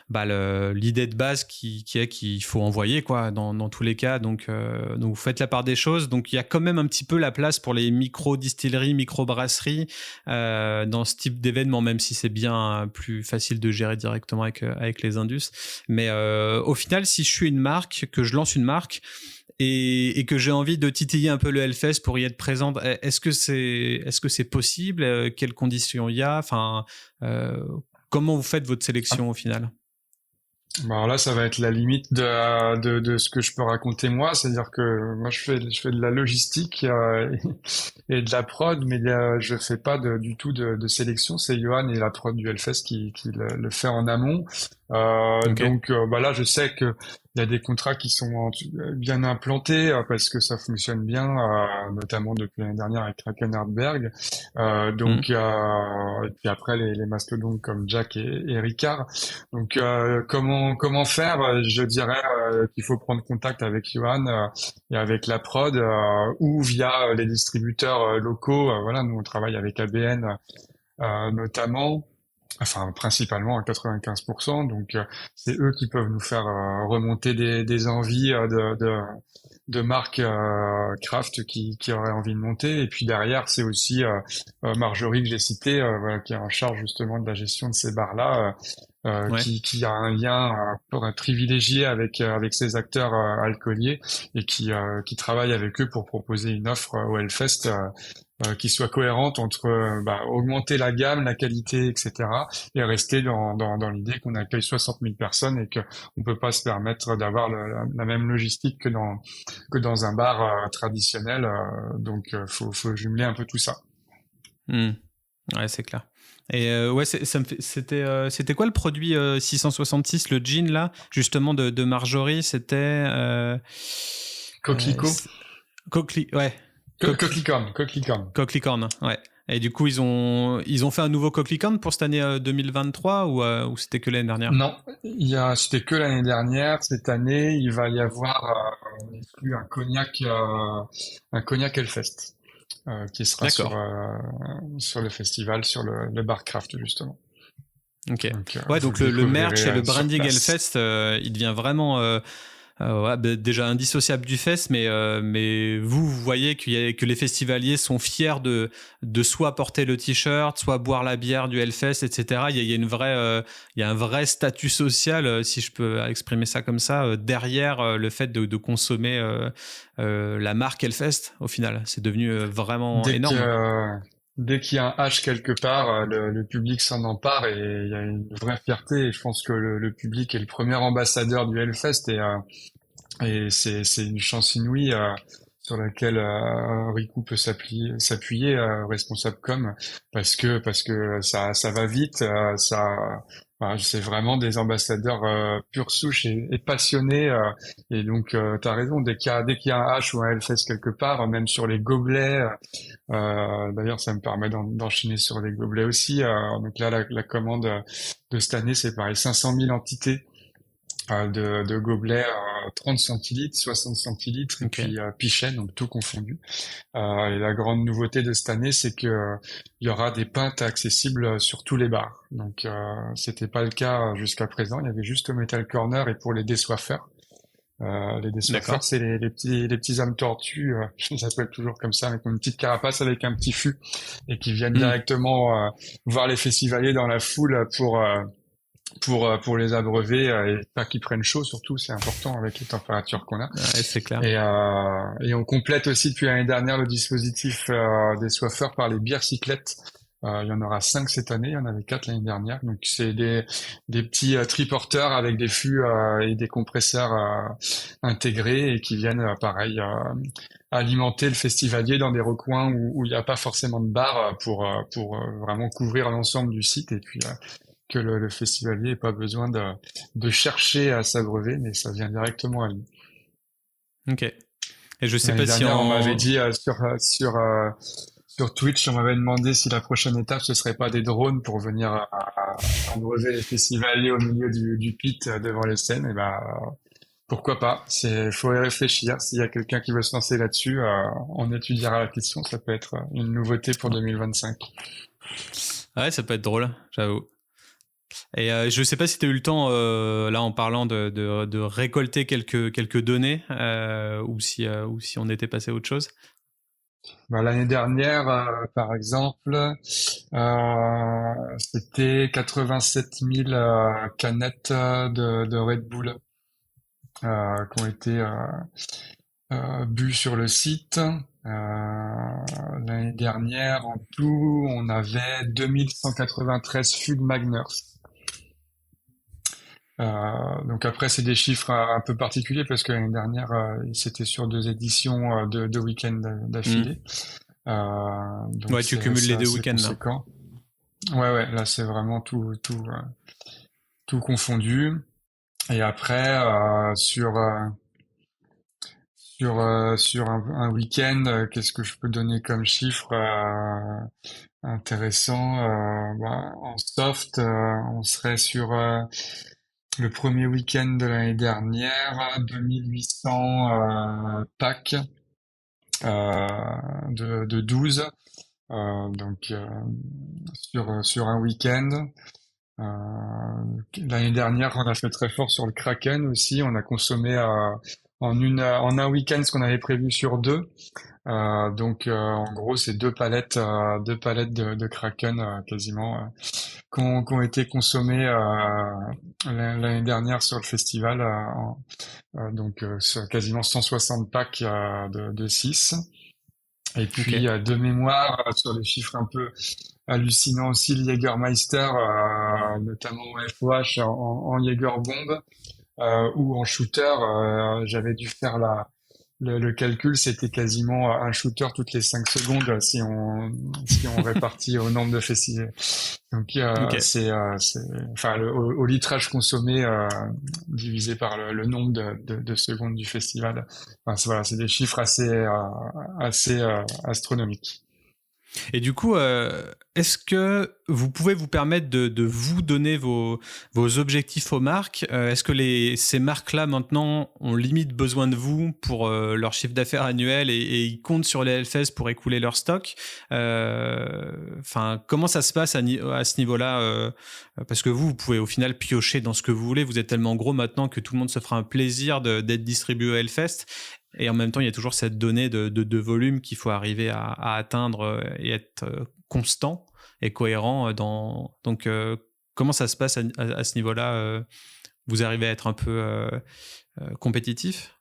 l'idée de base qui est qu'il faut envoyer quoi dans tous les cas. Donc vous faites la part des choses. Donc il y a quand même un petit peu la place pour les micro-distilleries, micro-brasseries dans ce type d'événement, même si c'est bien plus facile de gérer directement avec les indus. Mais au final, si je suis une marque, que je lance une marque et que j'ai envie de titiller un peu le Hellfest pour y être présente, est-ce que c'est possible? Quelles conditions il y a? Enfin, comment vous faites votre sélection au final?
Bah, alors là, ça va être la limite de ce que je peux raconter moi, c'est-à-dire que moi je fais de la logistique et de la prod, mais je fais pas du tout de sélection. C'est Johan et la prod du Hellfest qui le fait en amont.
Okay.
Donc bah là, je sais que il y a des contrats qui sont bien implantés parce que ça fonctionne bien, notamment depuis l'année dernière avec Kraken Hardberg. Donc et puis après les mastodontes comme Jack et Ricard. Donc comment faire? Je dirais qu'il faut prendre contact avec Johan et avec la prod ou via les distributeurs locaux. Voilà, nous on travaille avec ABN notamment. Enfin, principalement à 95%. Donc, c'est eux qui peuvent nous faire remonter des envies de marques craft qui auraient envie de monter. Et puis derrière, c'est aussi Marjorie que j'ai cité, voilà, qui est en charge justement de la gestion de ces bars-là,
Ouais.
qui a un lien pour être privilégié avec ces acteurs alcooliers et qui travaille avec eux pour proposer une offre au Hellfest qui soit cohérente entre augmenter la gamme, la qualité, etc. et rester dans l'idée qu'on accueille 60 000 personnes et que on peut pas se permettre d'avoir la même logistique que dans un bar traditionnel. Donc faut jumeler un peu tout ça.
Ouais, c'est clair. Et ouais, c'était quoi le produit 666, le gin là, justement de Marjorie? C'était
Coquelicot.
Ouais. Coquelicorne, ouais. Et du coup, ils ont fait un nouveau Coquelicorne pour cette année 2023 ou c'était que l'année dernière?
Non, c'était que l'année dernière. Cette année, il va y avoir un cognac Hellfest qui sera sur le festival, sur le Barcraft justement.
Ok.
Donc,
ouais, donc le merch et le
sur
branding
place.
Hellfest, il devient vraiment déjà indissociable du fest, mais vous voyez que les festivaliers sont fiers de soit porter le t-shirt, soit boire la bière du Hellfest, etc. Il y a un vrai statut social, si je peux exprimer ça comme ça, derrière le fait de consommer la marque Hellfest. Au final, c'est devenu vraiment énorme.
Dès qu'il y a un H quelque part, le public s'en empare et il y a une vraie fierté. Et je pense que le public est le premier ambassadeur du Hellfest et c'est une chance inouïe sur laquelle Riku peut s'appuyer, responsable com, parce que ça va vite, enfin, c'est vraiment des ambassadeurs pure souche et passionnés. Et donc t'as raison, dès qu'il y a un H ou un Hellfest quelque part, même sur les gobelets. D'ailleurs, ça me permet d'enchaîner sur les gobelets aussi. Donc là, la commande de cette année, c'est pareil, 500 000 entités de gobelets 30 centilitres, 60 centilitres et puis pichet, donc tout confondu. Et la grande nouveauté de cette année, c'est que il y aura des pintes accessibles sur tous les bars. Donc c'était pas le cas jusqu'à présent. Il y avait juste au Metal Corner et pour les désoiffeurs. Les désoiffeurs, c'est les petits âmes tortues, je les appelle toujours comme ça, avec une petite carapace avec un petit fût et qui viennent directement voir les festivaliers dans la foule pour les abreuver et pas qu'ils prennent chaud, surtout c'est important avec les températures qu'on a.
Ouais, c'est clair.
Et on complète aussi depuis l'année dernière le dispositif des soifeurs par les bières cyclettes. Il y en aura 5 cette année, il y en avait 4 l'année dernière. Donc c'est des petits triporteurs avec des fûts et des compresseurs intégrés et qui viennent pareil alimenter le festivalier dans des recoins où il n'y a pas forcément de bar pour vraiment couvrir l'ensemble du site et puis que le festivalier n'ait pas besoin de chercher à s'abreuver, mais ça vient directement à lui.
Ok. Et je sais pas si
on m'avait dit sur Twitch, on m'avait demandé si la prochaine étape ce serait pas des drones pour venir abreuver les festivaliers au milieu du pit devant les scènes. Et pourquoi pas? Faut y réfléchir. S'il y a quelqu'un qui veut se lancer là-dessus, on étudiera la question. Ça peut être une nouveauté pour 2025.
Ouais, ça peut être drôle, j'avoue. Et je ne sais pas si tu as eu le temps, là, en parlant de récolter quelques données, ou si on était passé à autre chose.
Bah, l'année dernière, par exemple, c'était 87 000 canettes de Red Bull qui ont été bues sur le site. L'année dernière, en tout, on avait 2193 fûts Magners. Donc après, c'est des chiffres un peu particuliers parce que l'année dernière, c'était sur 2 éditions de week-ends d'affilée. Donc
Ouais, tu cumules
c'est
les 2
assez
week-ends là.
conséquent. Ouais, là c'est vraiment tout confondu. Et après, sur un week-end, qu'est-ce que je peux donner comme chiffre intéressant? Bah, en soft, on serait sur le premier week-end de l'année dernière, 2800 packs euh, de 12. Donc sur un week-end. L'année dernière, on a fait très fort sur le Kraken aussi. On a consommé en un week-end ce qu'on avait prévu sur deux. Donc en gros, c'est deux palettes de Kraken quasiment qui ont été consommées l'année dernière sur le festival. Donc sur quasiment 160 packs de 6. Et puis
Ok.
de mémoire sur les chiffres un peu hallucinants aussi, le Jägermeister, notamment en FOH, en Jäger Bomb ou en shooter, j'avais dû faire le calcul, c'était quasiment un shooter toutes les 5 secondes si on répartit au nombre de festivals. Donc
Ok.
enfin au litrage consommé divisé par le nombre de secondes du festival. Enfin, voilà, c'est des chiffres assez astronomiques.
Et du coup, est-ce que vous pouvez vous permettre de vous donner vos objectifs aux marques? Est-ce que ces marques-là, maintenant, ont limite besoin de vous pour leur chiffre d'affaires annuel et ils comptent sur les Hellfest pour écouler leur stock? Comment ça se passe à ce niveau-là? Parce que vous pouvez au final piocher dans ce que vous voulez. Vous êtes tellement gros maintenant que tout le monde se fera un plaisir d'être distribué au Hellfest. Et en même temps, il y a toujours cette donnée de volume qu'il faut arriver à atteindre et être constant et cohérent Donc, comment ça se passe à ce niveau-là? Vous arrivez à être un peu compétitif?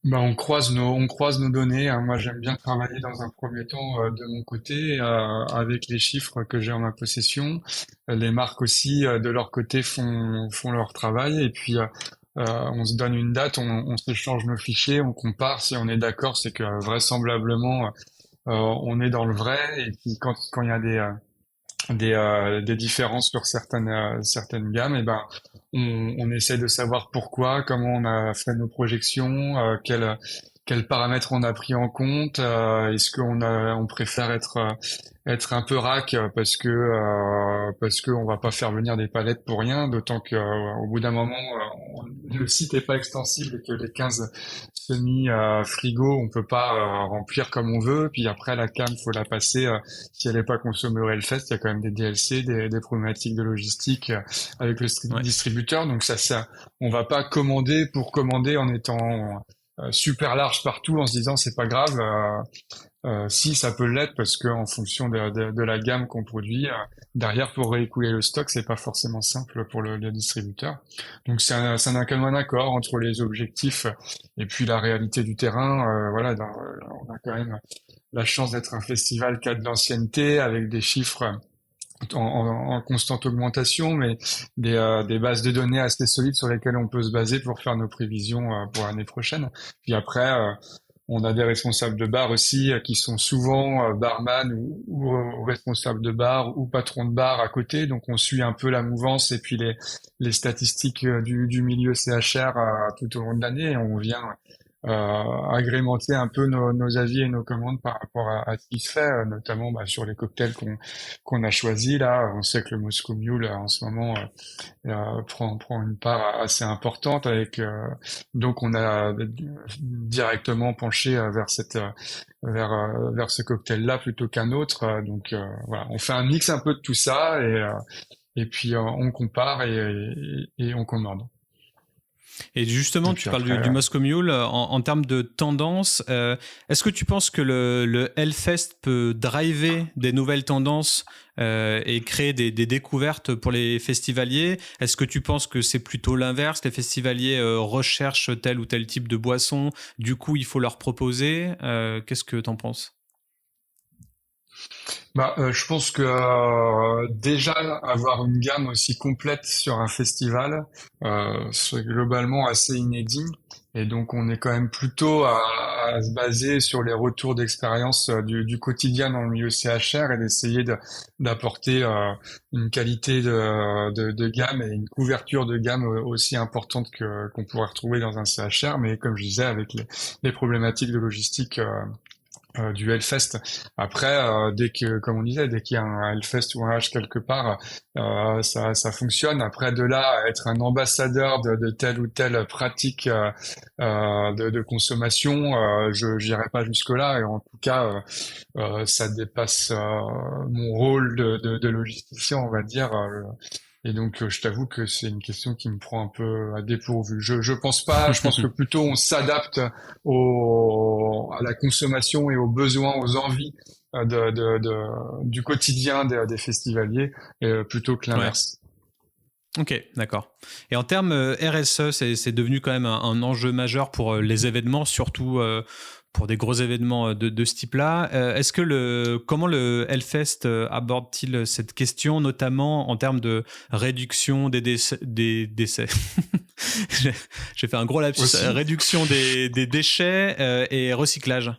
Bah, on croise nos données, hein. Moi, j'aime bien travailler dans un premier temps de mon côté avec les chiffres que j'ai en ma possession. Les marques aussi, de leur côté, font leur travail. Et puis, on se donne une date, on s'échange nos fichiers, on compare. Si on est d'accord, c'est que vraisemblablement, on est dans le vrai. Et puis, quand il y a des différences sur certaines gammes, et ben on essaie de savoir pourquoi, comment on a fait nos projections, quels paramètres on a pris en compte, est-ce on préfère être un peu rack parce que on va pas faire venir des palettes pour rien, d'autant que au bout d'un moment le site est pas extensible et que les 15 semi frigo on peut pas remplir comme on veut, puis après la cam faut la passer si elle n'est pas consommée au Hellfest, il y a quand même des DLC, des problématiques de logistique avec le
Ouais.
distributeur. Donc on va pas commander pour commander en étant super large partout en se disant c'est pas grave. Si ça peut l'être parce que en fonction de la gamme qu'on produit derrière pour réécouler le stock, c'est pas forcément simple pour le distributeur. Donc c'est un commun accord entre les objectifs et puis la réalité du terrain. Voilà, on a quand même la chance d'être un festival qui a de l'ancienneté avec des chiffres en constante augmentation, mais des bases de données assez solides sur lesquelles on peut se baser pour faire nos prévisions pour l'année prochaine. Puis après, on a des responsables de bar aussi qui sont souvent barman ou responsables de bar ou patrons de bar à côté, donc on suit un peu la mouvance et puis les statistiques du milieu CHR tout au long de l'année et on vient agrémenter un peu nos avis et nos commandes par rapport à ce qui se fait, notamment sur les cocktails qu'on a choisis là. On sait que le Moscow Mule en ce moment prend une part assez importante avec donc on a directement penché vers ce cocktail là plutôt qu'un autre. Donc voilà, on fait un mix un peu de tout ça et puis on compare et on commande.
Et justement,
Et
tu
puis
parles
après,
du Moscow Mule en termes de tendance. Est-ce que tu penses que le Hellfest peut driver des nouvelles tendances et créer des découvertes pour les festivaliers? Est-ce que tu penses que c'est plutôt l'inverse? Les festivaliers recherchent tel ou tel type de boisson, du coup il faut leur proposer. Qu'est-ce que tu en penses?
je pense que déjà avoir une gamme aussi complète sur un festival, c'est globalement assez inédit. Et donc on est quand même plutôt à se baser sur les retours d'expérience du quotidien dans le milieu CHR et d'essayer d'apporter une qualité de gamme et une couverture de gamme aussi importante que qu'on pourrait retrouver dans un CHR. Mais comme je disais, avec les problématiques de logistique du Hellfest. Après, comme on disait, dès qu'il y a un Hellfest ou un H quelque part, ça fonctionne. Après, de là à être un ambassadeur de telle ou telle pratique de consommation, je n'irai pas jusque-là. Et en tout cas, ça dépasse mon rôle de logisticien, on va dire. Et donc, je t'avoue que c'est une question qui me prend un peu à dépourvu. Je pense pas. Je pense que plutôt on s'adapte à la consommation et aux besoins, aux envies du quotidien des festivaliers, plutôt que
Ouais.
l'inverse.
Ok, d'accord. Et en termes RSE, c'est devenu quand même un enjeu majeur pour les événements, surtout pour des gros événements de ce type-là. Comment le Hellfest aborde-t-il cette question, notamment en termes de réduction des décès? J'ai fait un gros lapsus.
Aussi.
Réduction des déchets et recyclage.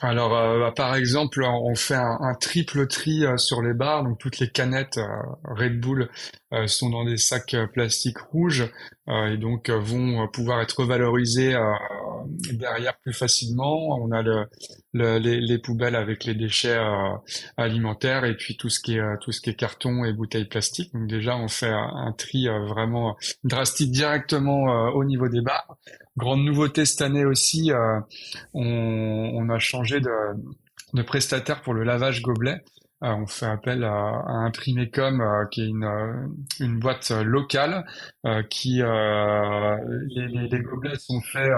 Alors, par exemple, on fait un triple tri sur les bars. Donc, toutes les canettes Red Bull sont dans des sacs plastiques rouges et donc vont pouvoir être revalorisées derrière plus facilement. On a les poubelles avec les déchets alimentaires et puis tout ce qui est carton et bouteilles plastiques. Donc déjà, on fait un tri vraiment drastique directement au niveau des bars. Grande nouveauté cette année aussi, on a changé de prestataire pour le lavage gobelet. On fait appel à Imprimecom, qui est une boîte locale, qui les gobelets sont faits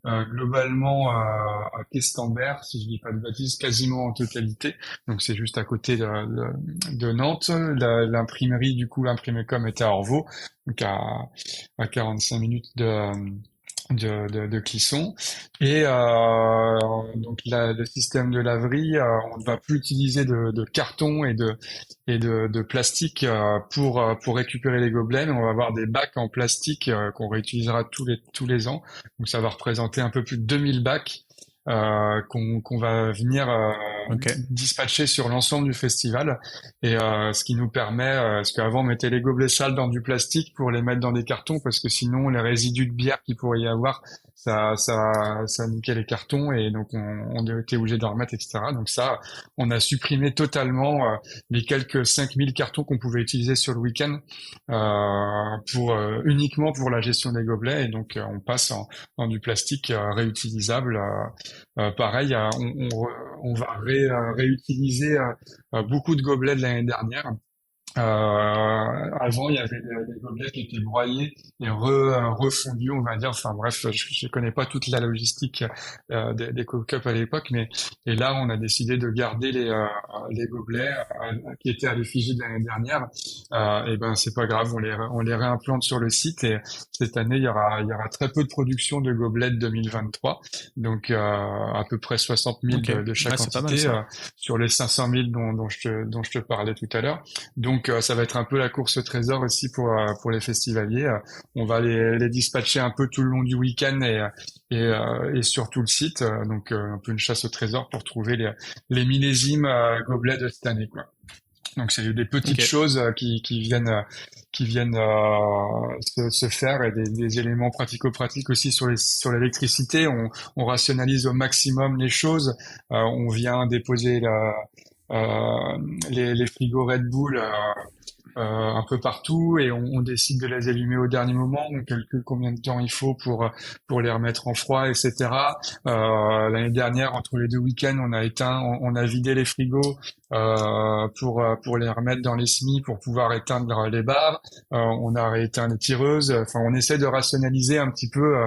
globalement à Questembert, si je dis pas de bêtises, quasiment en totalité. Donc c'est juste à côté de Nantes. L'imprimerie du coup, Imprimecom était à Orvaux, donc à 45 minutes de Clisson. Et donc le système de laverie, on ne va plus utiliser de carton et de plastique pour récupérer les gobelets, mais on va avoir des bacs en plastique qu'on réutilisera tous les ans. Donc ça va représenter un peu plus de 2000 bacs qu'on va venir
Ok.
dispatcher sur l'ensemble du festival et ce qui nous permet parce qu'avant on mettait les gobelets sales dans du plastique pour les mettre dans des cartons parce que sinon les résidus de bière qu'il pourrait y avoir ça niquait les cartons et donc on était obligé d'en remettre, etc. Donc ça on a supprimé totalement les quelques 5000 cartons qu'on pouvait utiliser sur le week-end pour uniquement pour la gestion des gobelets et donc on passe dans du plastique réutilisable. Pareil, on va réutiliser beaucoup de gobelets de l'année dernière. Avant, il y avait des gobelets qui étaient broyés et refondus, on va dire. Enfin bref, je connais pas toute la logistique des Coca-Cups à l'époque, mais et là, on a décidé de garder les gobelets qui étaient à l'effigie de l'année dernière. Et ben c'est pas grave, on les réimplante sur le site et cette année, il y aura très peu de production de gobelets de 2023, donc à peu près 60 000
Ok.
de chaque
Ouais, c'est pas mal
entité
ça.
sur les 500 000 dont je te parlais tout à l'heure. Donc ça va être un peu la course au trésor aussi pour les festivaliers. On va les dispatcher un peu tout le long du week-end et sur tout le site. Donc un peu une chasse au trésor pour trouver les millésimes gobelets de cette année, quoi. Donc c'est des petites
Ok.
choses qui viennent se faire et des éléments pratico-pratiques aussi sur l'électricité. On rationalise au maximum les choses. On vient déposer les frigos Red Bull un peu partout et on décide de les allumer au dernier moment. On calcule combien de temps il faut pour les remettre en froid, etc. L'année dernière, entre les deux week-ends, on a vidé les frigos pour les remettre dans les semis pour pouvoir éteindre les bars. On a rééteint les tireuses. Enfin, on essaie de rationaliser un petit peu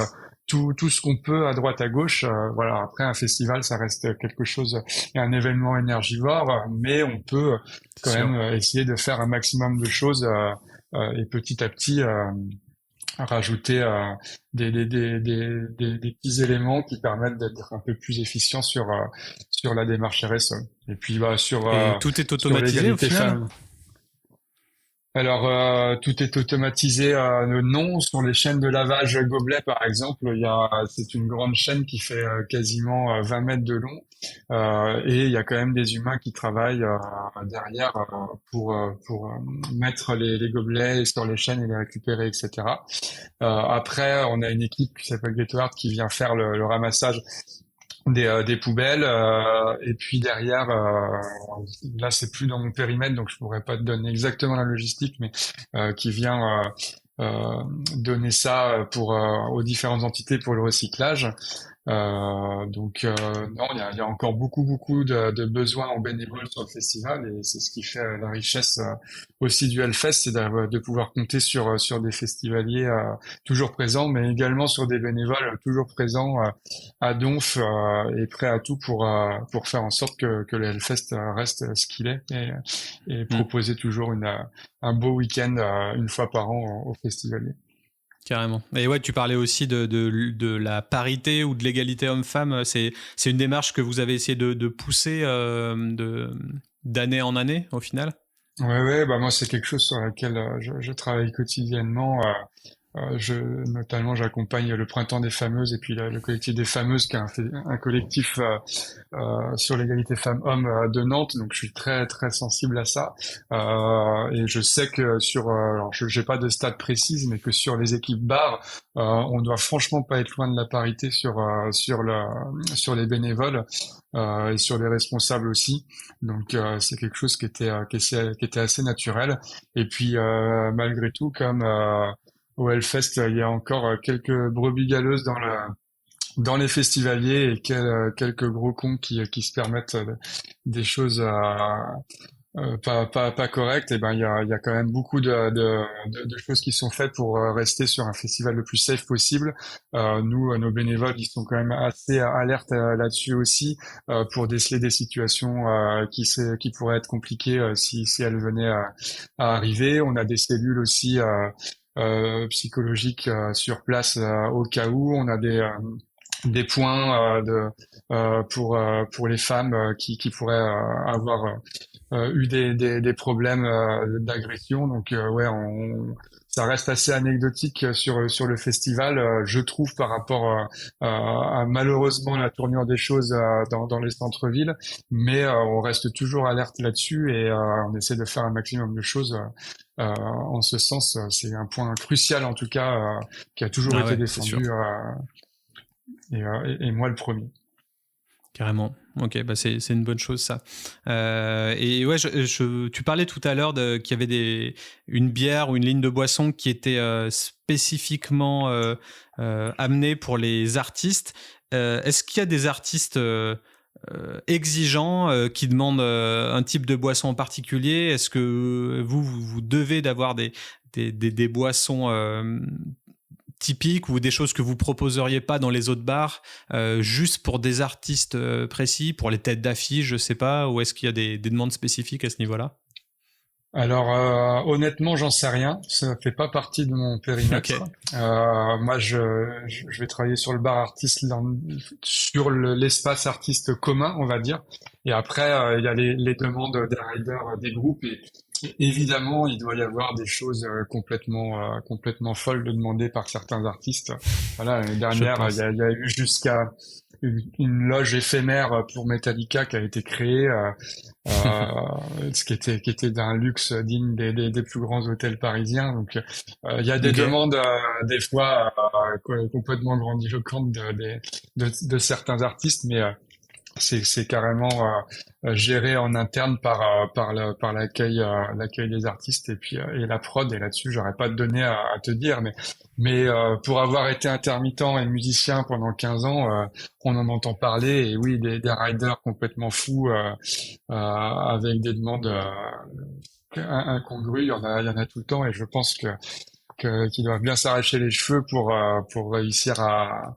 tout ce qu'on peut à droite à gauche. Voilà. Après, un festival, ça reste quelque chose, un événement énergivore, mais on peut
C'est
quand
sûr.
même essayer de faire un maximum de choses et petit à petit rajouter des petits éléments qui permettent d'être un peu plus efficient sur la démarche RSE. Et puis
Et tout est
sur
automatisé au
l'égalité
final?
femmes. Alors, tout est automatisé. Non, sur les chaînes de lavage gobelet, par exemple, c'est une grande chaîne qui fait quasiment 20 mètres de long, et il y a quand même des humains qui travaillent derrière pour mettre les gobelets sur les chaînes et les récupérer, etc. Après, on a une équipe qui s'appelle Gateward qui vient faire le ramassage des poubelles et puis derrière là c'est plus dans mon périmètre donc je pourrais pas te donner exactement la logistique mais qui vient donner ça aux différentes entités pour le recyclage. Non, il y a encore beaucoup de besoins en bénévoles sur le festival et c'est ce qui fait la richesse aussi du Hellfest, c'est de pouvoir compter sur des festivaliers toujours présents, mais également sur des bénévoles toujours présents à Donf et prêts à tout pour faire en sorte que le Hellfest reste ce qu'il est et
Hmm.
proposer toujours un beau week-end une fois par an aux festivaliers.
Carrément. Et ouais, tu parlais aussi de la parité ou de l'égalité homme-femme. C'est une démarche que vous avez essayé de pousser d'année en année, au final?
Ouais, bah moi c'est quelque chose sur lequel je travaille quotidiennement. Notamment, j'accompagne le Printemps des Fameuses et puis le collectif des Fameuses, qui est un collectif sur l'égalité femmes-hommes de Nantes. Donc, je suis très sensible à ça. Et je sais que alors, j'ai pas de stade précise, mais que sur les équipes bar, on doit franchement pas être loin de la parité sur les bénévoles et sur les responsables aussi. Donc, c'est quelque chose qui était assez naturel. Et puis, malgré tout, comme au Hellfest, il y a encore quelques brebis galeuses dans les festivaliers et quelques gros cons qui se permettent des choses pas correctes. Et ben il y a quand même beaucoup de choses qui sont faites pour rester sur un festival le plus safe possible. Nous, nos bénévoles, ils sont quand même assez alertes là-dessus aussi pour déceler des situations qui pourraient être compliquées si elles venaient à arriver. On a des cellules aussi psychologiques sur place au cas où. On a des points pour les femmes qui pourraient avoir eu des problèmes d'agression. Donc ouais, ça reste assez anecdotique sur le festival, je trouve, par rapport à malheureusement la tournure des choses dans les centres-villes. Mais on reste toujours alerte là-dessus et on essaie de faire un maximum de choses. En ce sens, c'est un point crucial en tout cas qui a toujours
Ah
été
ouais, c'est sûr.
défendu et moi le premier.
Carrément. Ok, bah c'est une bonne chose ça. Et ouais, tu parlais tout à l'heure qu'il y avait une bière ou une ligne de boisson qui était spécifiquement amenée pour les artistes. Est-ce qu'il y a des artistes exigeants qui demandent un type de boisson en particulier? Est-ce que vous devez d'avoir des boissons typiques ou des choses que vous proposeriez pas dans les autres bars juste pour des artistes précis, pour les têtes d'affiche, je sais pas, ou est-ce qu'il y a des demandes spécifiques à ce niveau-là?
Alors honnêtement, j'en sais rien. Ça fait pas partie de mon périmètre.
Ok.
Moi, je vais travailler sur le bar artiste, sur l'espace artiste commun, on va dire. Et après, il y a les demandes des riders, des groupes. Et évidemment, il doit y avoir des choses complètement folles de demander par certains artistes. Voilà, l'année
Je
dernière,
pense.
il y a eu jusqu'à une loge éphémère pour Metallica qui a été créée. Ce qui était d'un luxe digne des plus grands hôtels parisiens. Donc, il y a des
Ok.
demandes des fois complètement grandiloquentes de certains artistes, mais c'est carrément géré en interne par l'accueil des artistes et puis et la prod. Et là-dessus, j'aurais pas de données à te dire, mais pour avoir été intermittent et musicien pendant 15 ans, on en entend parler. Et oui, des riders complètement fous avec des demandes incongrues, il y en a tout le temps. Et je pense qu'ils doivent bien s'arracher les cheveux pour réussir à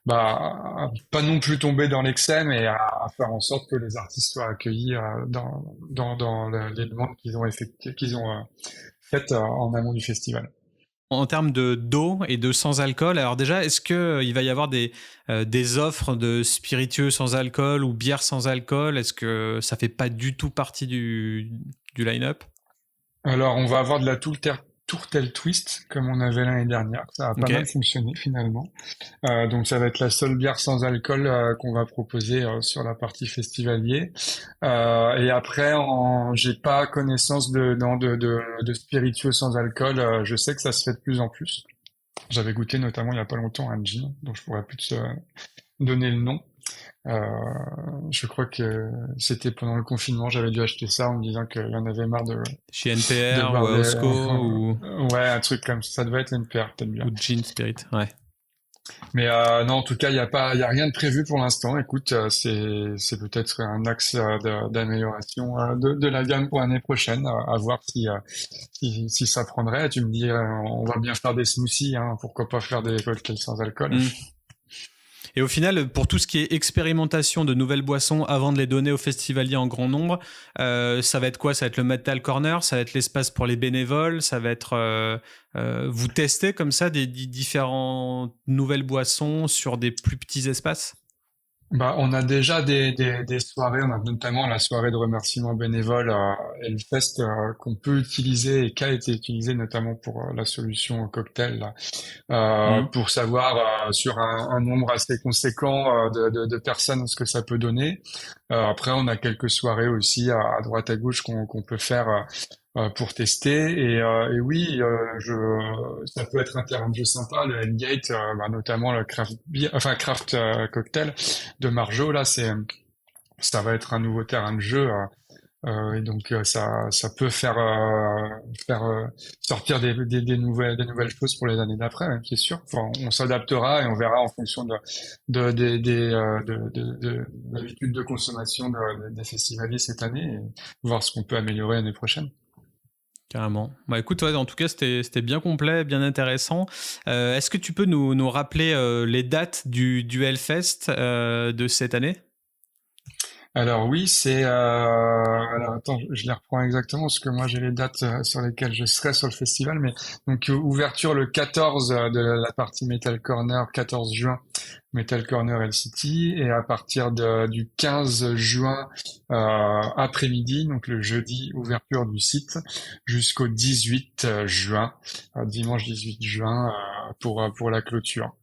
pas non plus tomber dans l'excès, mais à faire en sorte que les artistes soient accueillis les demandes qu'ils ont faites en amont du festival.
En termes de d'eau et de sans alcool, alors déjà, est-ce que il va y avoir des offres de spiritueux sans alcool ou bières sans alcool? Est-ce que ça fait pas du tout partie du line-up?
Alors, on va avoir de la tourtelle twist, comme on avait l'année dernière. Ça a pas mal
Ok.
fonctionné, finalement. Donc, ça va être la seule bière sans alcool qu'on va proposer sur la partie festivalier. Et après, j'ai pas connaissance de spiritueux sans alcool. Je sais que ça se fait de plus en plus. J'avais goûté notamment il y a pas longtemps un gin, dont je pourrais plus te donner le nom. Euh, je crois que c'était pendant le confinement, j'avais dû acheter ça en me disant qu'il y en avait marre
Chez
de
NPR ou
boire
à Osco ou,
ouais, un truc comme ça. Ça devait être l'NPR, peut-être bien.
ou Gin Spirit, ouais.
Mais non, en tout cas, il y a rien de prévu pour l'instant. Écoute, c'est peut-être un axe d'amélioration de la gamme pour l'année prochaine, à voir si ça prendrait. Tu me dis, on va bien faire des smoothies, hein, pourquoi pas faire des cocktails sans alcool.
Mm. Et au final, pour tout ce qui est expérimentation de nouvelles boissons avant de les donner aux festivaliers en grand nombre, ça va être quoi? Ça va être le Metal Corner, ça va être l'espace pour les bénévoles, ça va être vous testez comme ça des différentes nouvelles boissons sur des plus petits espaces?
Bah, on a déjà des soirées, on a notamment la soirée de remerciement bénévole Hellfest qu'on peut utiliser et qui a été utilisée notamment pour la solution cocktail là,
Mm.
pour savoir sur un nombre assez conséquent de personnes ce que ça peut donner. Après, on a quelques soirées aussi à droite à gauche qu'on peut faire pour tester. Et oui, ça peut être un terrain de jeu sympa. Le Hellgate, notamment le craft cocktail de Marjo, là, ça va être un nouveau terrain de jeu. Et donc ça peut faire sortir des nouvelles choses pour les années d'après, hein, qui est sûr. Enfin, on s'adaptera et on verra en fonction de l'habitude de consommation des festivaliers cette année et voir ce qu'on peut améliorer l'année prochaine.
Carrément. Bah écoute, ouais, en tout cas, c'était bien complet, bien intéressant. Est-ce que tu peux nous rappeler les dates du Hellfest de cette année?
Alors oui, alors attends, je les reprends exactement parce que moi j'ai les dates sur lesquelles je serai sur le festival, mais donc ouverture le 14 de la partie Metal Corner, 14 juin, Metal Corner LCT, et à partir du 15 juin après-midi, donc le jeudi, ouverture du site, jusqu'au 18 juin, dimanche 18 juin pour la clôture.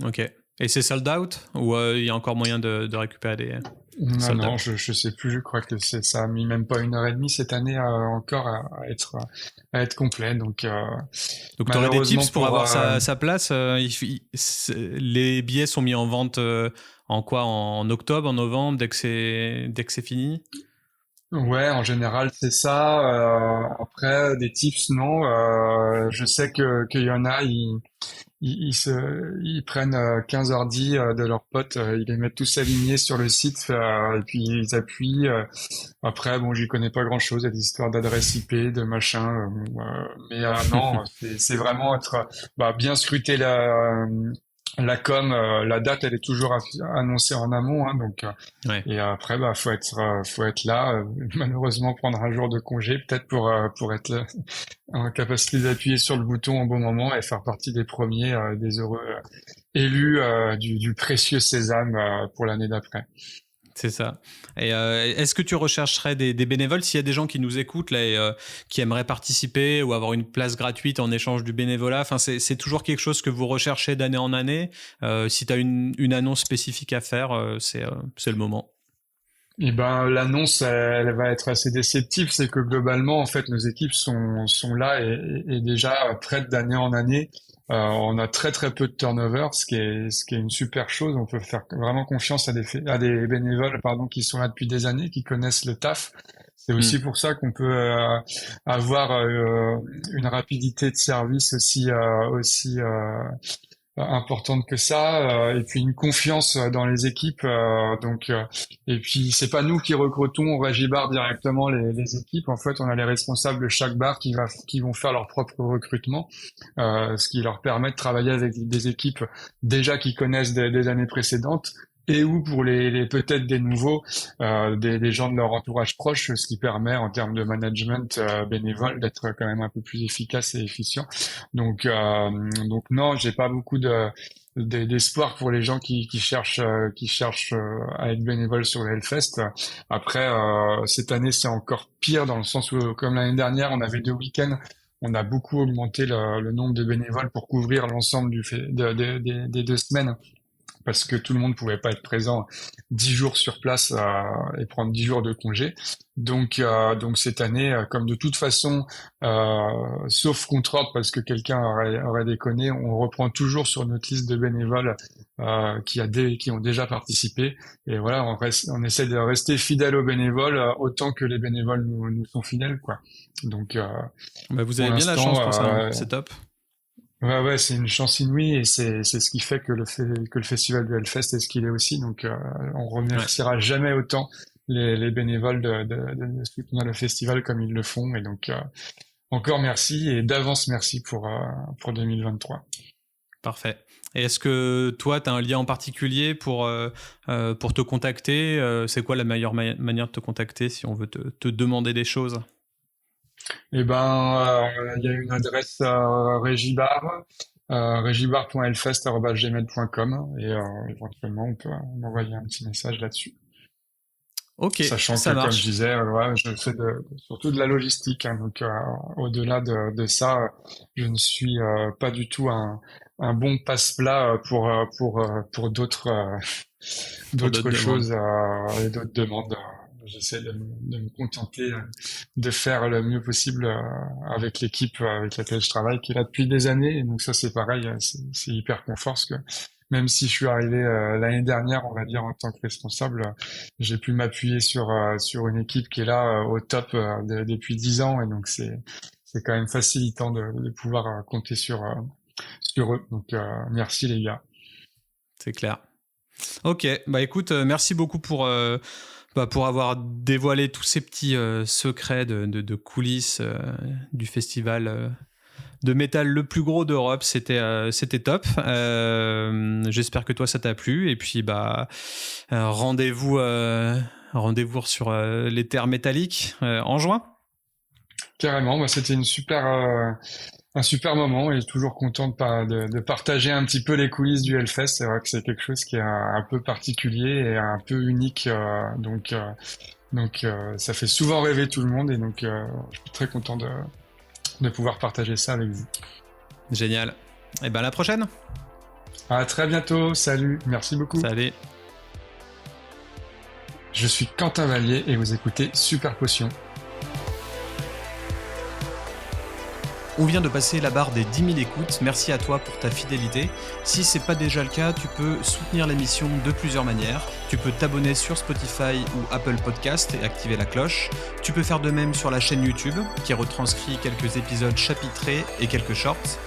Ok. Et c'est sold out ou il y a encore moyen de récupérer des
Non,
sold
non,
out?
je sais plus. Je crois que ça a mis même pas 1 heure et demie cette année encore à être complet. Donc
Donc tu aurais des
malheureusement
tips pour
pour
avoir sa place. Les billets sont mis en vente en quoi? En octobre, en novembre, dès que c'est fini?
ouais, en général c'est ça. Après des tips non. Je sais que qu'il y en a. Ils prennent 15 ordi de leurs potes, ils les mettent tous alignés sur le site et puis ils appuient. Après, bon, j'y connais pas grand-chose, il y a des histoires d'adresse IP, de machin, mais non, c'est vraiment être bien scruter la com, la date, elle est toujours annoncée en amont, hein, donc
Ouais.
et après, faut être là. Malheureusement, prendre un jour de congé, peut-être pour être en capacité d'appuyer sur le bouton au bon moment et faire partie des premiers, des heureux élus du précieux sésame pour l'année d'après.
C'est ça. Et est-ce que tu rechercherais des bénévoles s'il y a des gens qui nous écoutent là et qui aimeraient participer ou avoir une place gratuite en échange du bénévolat? Enfin, c'est toujours quelque chose que vous recherchez d'année en année. Si tu as une annonce spécifique à faire, c'est le moment.
Eh ben, l'annonce, elle va être assez déceptive. C'est que globalement, en fait, nos équipes sont là et déjà prêtes d'année en année On a très très peu de turnover, ce qui est une super chose. On peut faire vraiment confiance à des bénévoles, pardon, qui sont là depuis des années, qui connaissent le taf. C'est aussi pour ça qu'on peut avoir une rapidité de service aussi importante que ça, et puis une confiance dans les équipes. Et puis c'est pas nous qui recrutons au Régie Bar directement les équipes. En fait, on a les responsables de chaque bar qui vont faire leur propre recrutement, ce qui leur permet de travailler avec des équipes déjà qui connaissent des années précédentes. Et ou pour les peut-être des nouveaux, des gens de leur entourage proche, ce qui permet en termes de management bénévole d'être quand même un peu plus efficace et efficient. Donc non, j'ai pas beaucoup d'espoir pour les gens qui cherchent à être bénévoles sur le Hellfest. Après, cette année c'est encore pire dans le sens où, comme l'année dernière, on avait 2 week-ends. On a beaucoup augmenté le nombre de bénévoles pour couvrir l'ensemble des 2 semaines, parce que tout le monde pouvait pas être présent 10 jours sur place et prendre 10 jours de congé. Donc cette année, comme de toute façon, sauf contre-ordre parce que quelqu'un aurait déconné, on reprend toujours sur notre liste de bénévoles qui ont déjà participé. Et voilà, on essaie de rester fidèle aux bénévoles autant que les bénévoles nous sont fidèles, quoi. Donc
vous avez bien la chance pour ça, hein. C'est top.
Ouais, c'est une chance inouïe et c'est ce qui fait que le festival du Hellfest est ce qu'il est aussi. Donc, on remerciera jamais autant les bénévoles de soutenir le festival comme ils le font. Et donc, encore merci et d'avance merci pour 2023.
Parfait. Et est-ce que toi, tu as un lien en particulier pour te contacter? C'est quoi la meilleure manière de te contacter si on veut te demander des choses?
Eh ben, il y a une adresse Régibar, régibar.hellfest@gmail.com et éventuellement on peut m'envoyer un petit message là-dessus.
Ok,
sachant
ça
que
marche.
comme je disais, je fais surtout de la logistique, hein, donc au-delà de ça, je ne suis pas du tout un bon passe-plat pour d'autres choses et d'autres demandes. J'essaie de me contenter de faire le mieux possible avec l'équipe avec laquelle je travaille, qui est là depuis des années. Et donc ça, c'est pareil, c'est hyper confort, parce que même si je suis arrivé l'année dernière, on va dire, en tant que responsable, j'ai pu m'appuyer sur une équipe qui est là au top depuis 10 ans. Et donc c'est quand même facilitant de pouvoir compter sur eux. Donc merci les gars.
C'est clair. Ok, bah écoute, merci beaucoup pour avoir dévoilé tous ces petits secrets de coulisses du festival de métal le plus gros d'Europe. C'était top. J'espère que toi ça t'a plu. Et puis rendez-vous sur les terres métalliques en juin.
Carrément, c'était un super moment et toujours content de partager un petit peu les coulisses du Hellfest. C'est vrai que c'est quelque chose qui est un peu particulier et un peu unique, donc ça fait souvent rêver tout le monde et donc je suis très content de pouvoir partager ça avec vous.
Génial. Et à la prochaine.
À très bientôt. Salut. Merci beaucoup.
Salut.
Je suis Quentin Vallier et vous écoutez Super Potion.
On vient de passer la barre des 10 000 écoutes, merci à toi pour ta fidélité. Si c'est pas déjà le cas, tu peux soutenir l'émission de plusieurs manières. Tu peux t'abonner sur Spotify ou Apple Podcast et activer la cloche. Tu peux faire de même sur la chaîne YouTube, qui retranscrit quelques épisodes chapitrés et quelques shorts.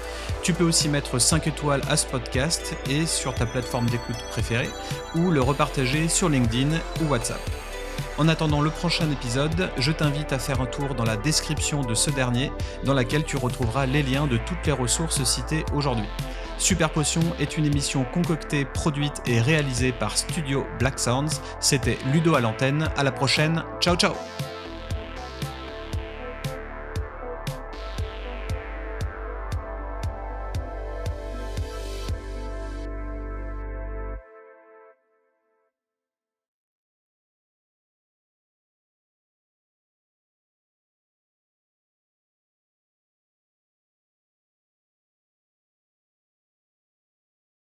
Tu peux aussi mettre 5 étoiles à ce podcast et sur ta plateforme d'écoute préférée, ou le repartager sur LinkedIn ou WhatsApp. En attendant le prochain épisode, je t'invite à faire un tour dans la description de ce dernier, dans laquelle tu retrouveras les liens de toutes les ressources citées aujourd'hui. Super Potion est une émission concoctée, produite et réalisée par Studio Black Sounds. C'était Ludo à l'antenne. À la prochaine. Ciao ciao.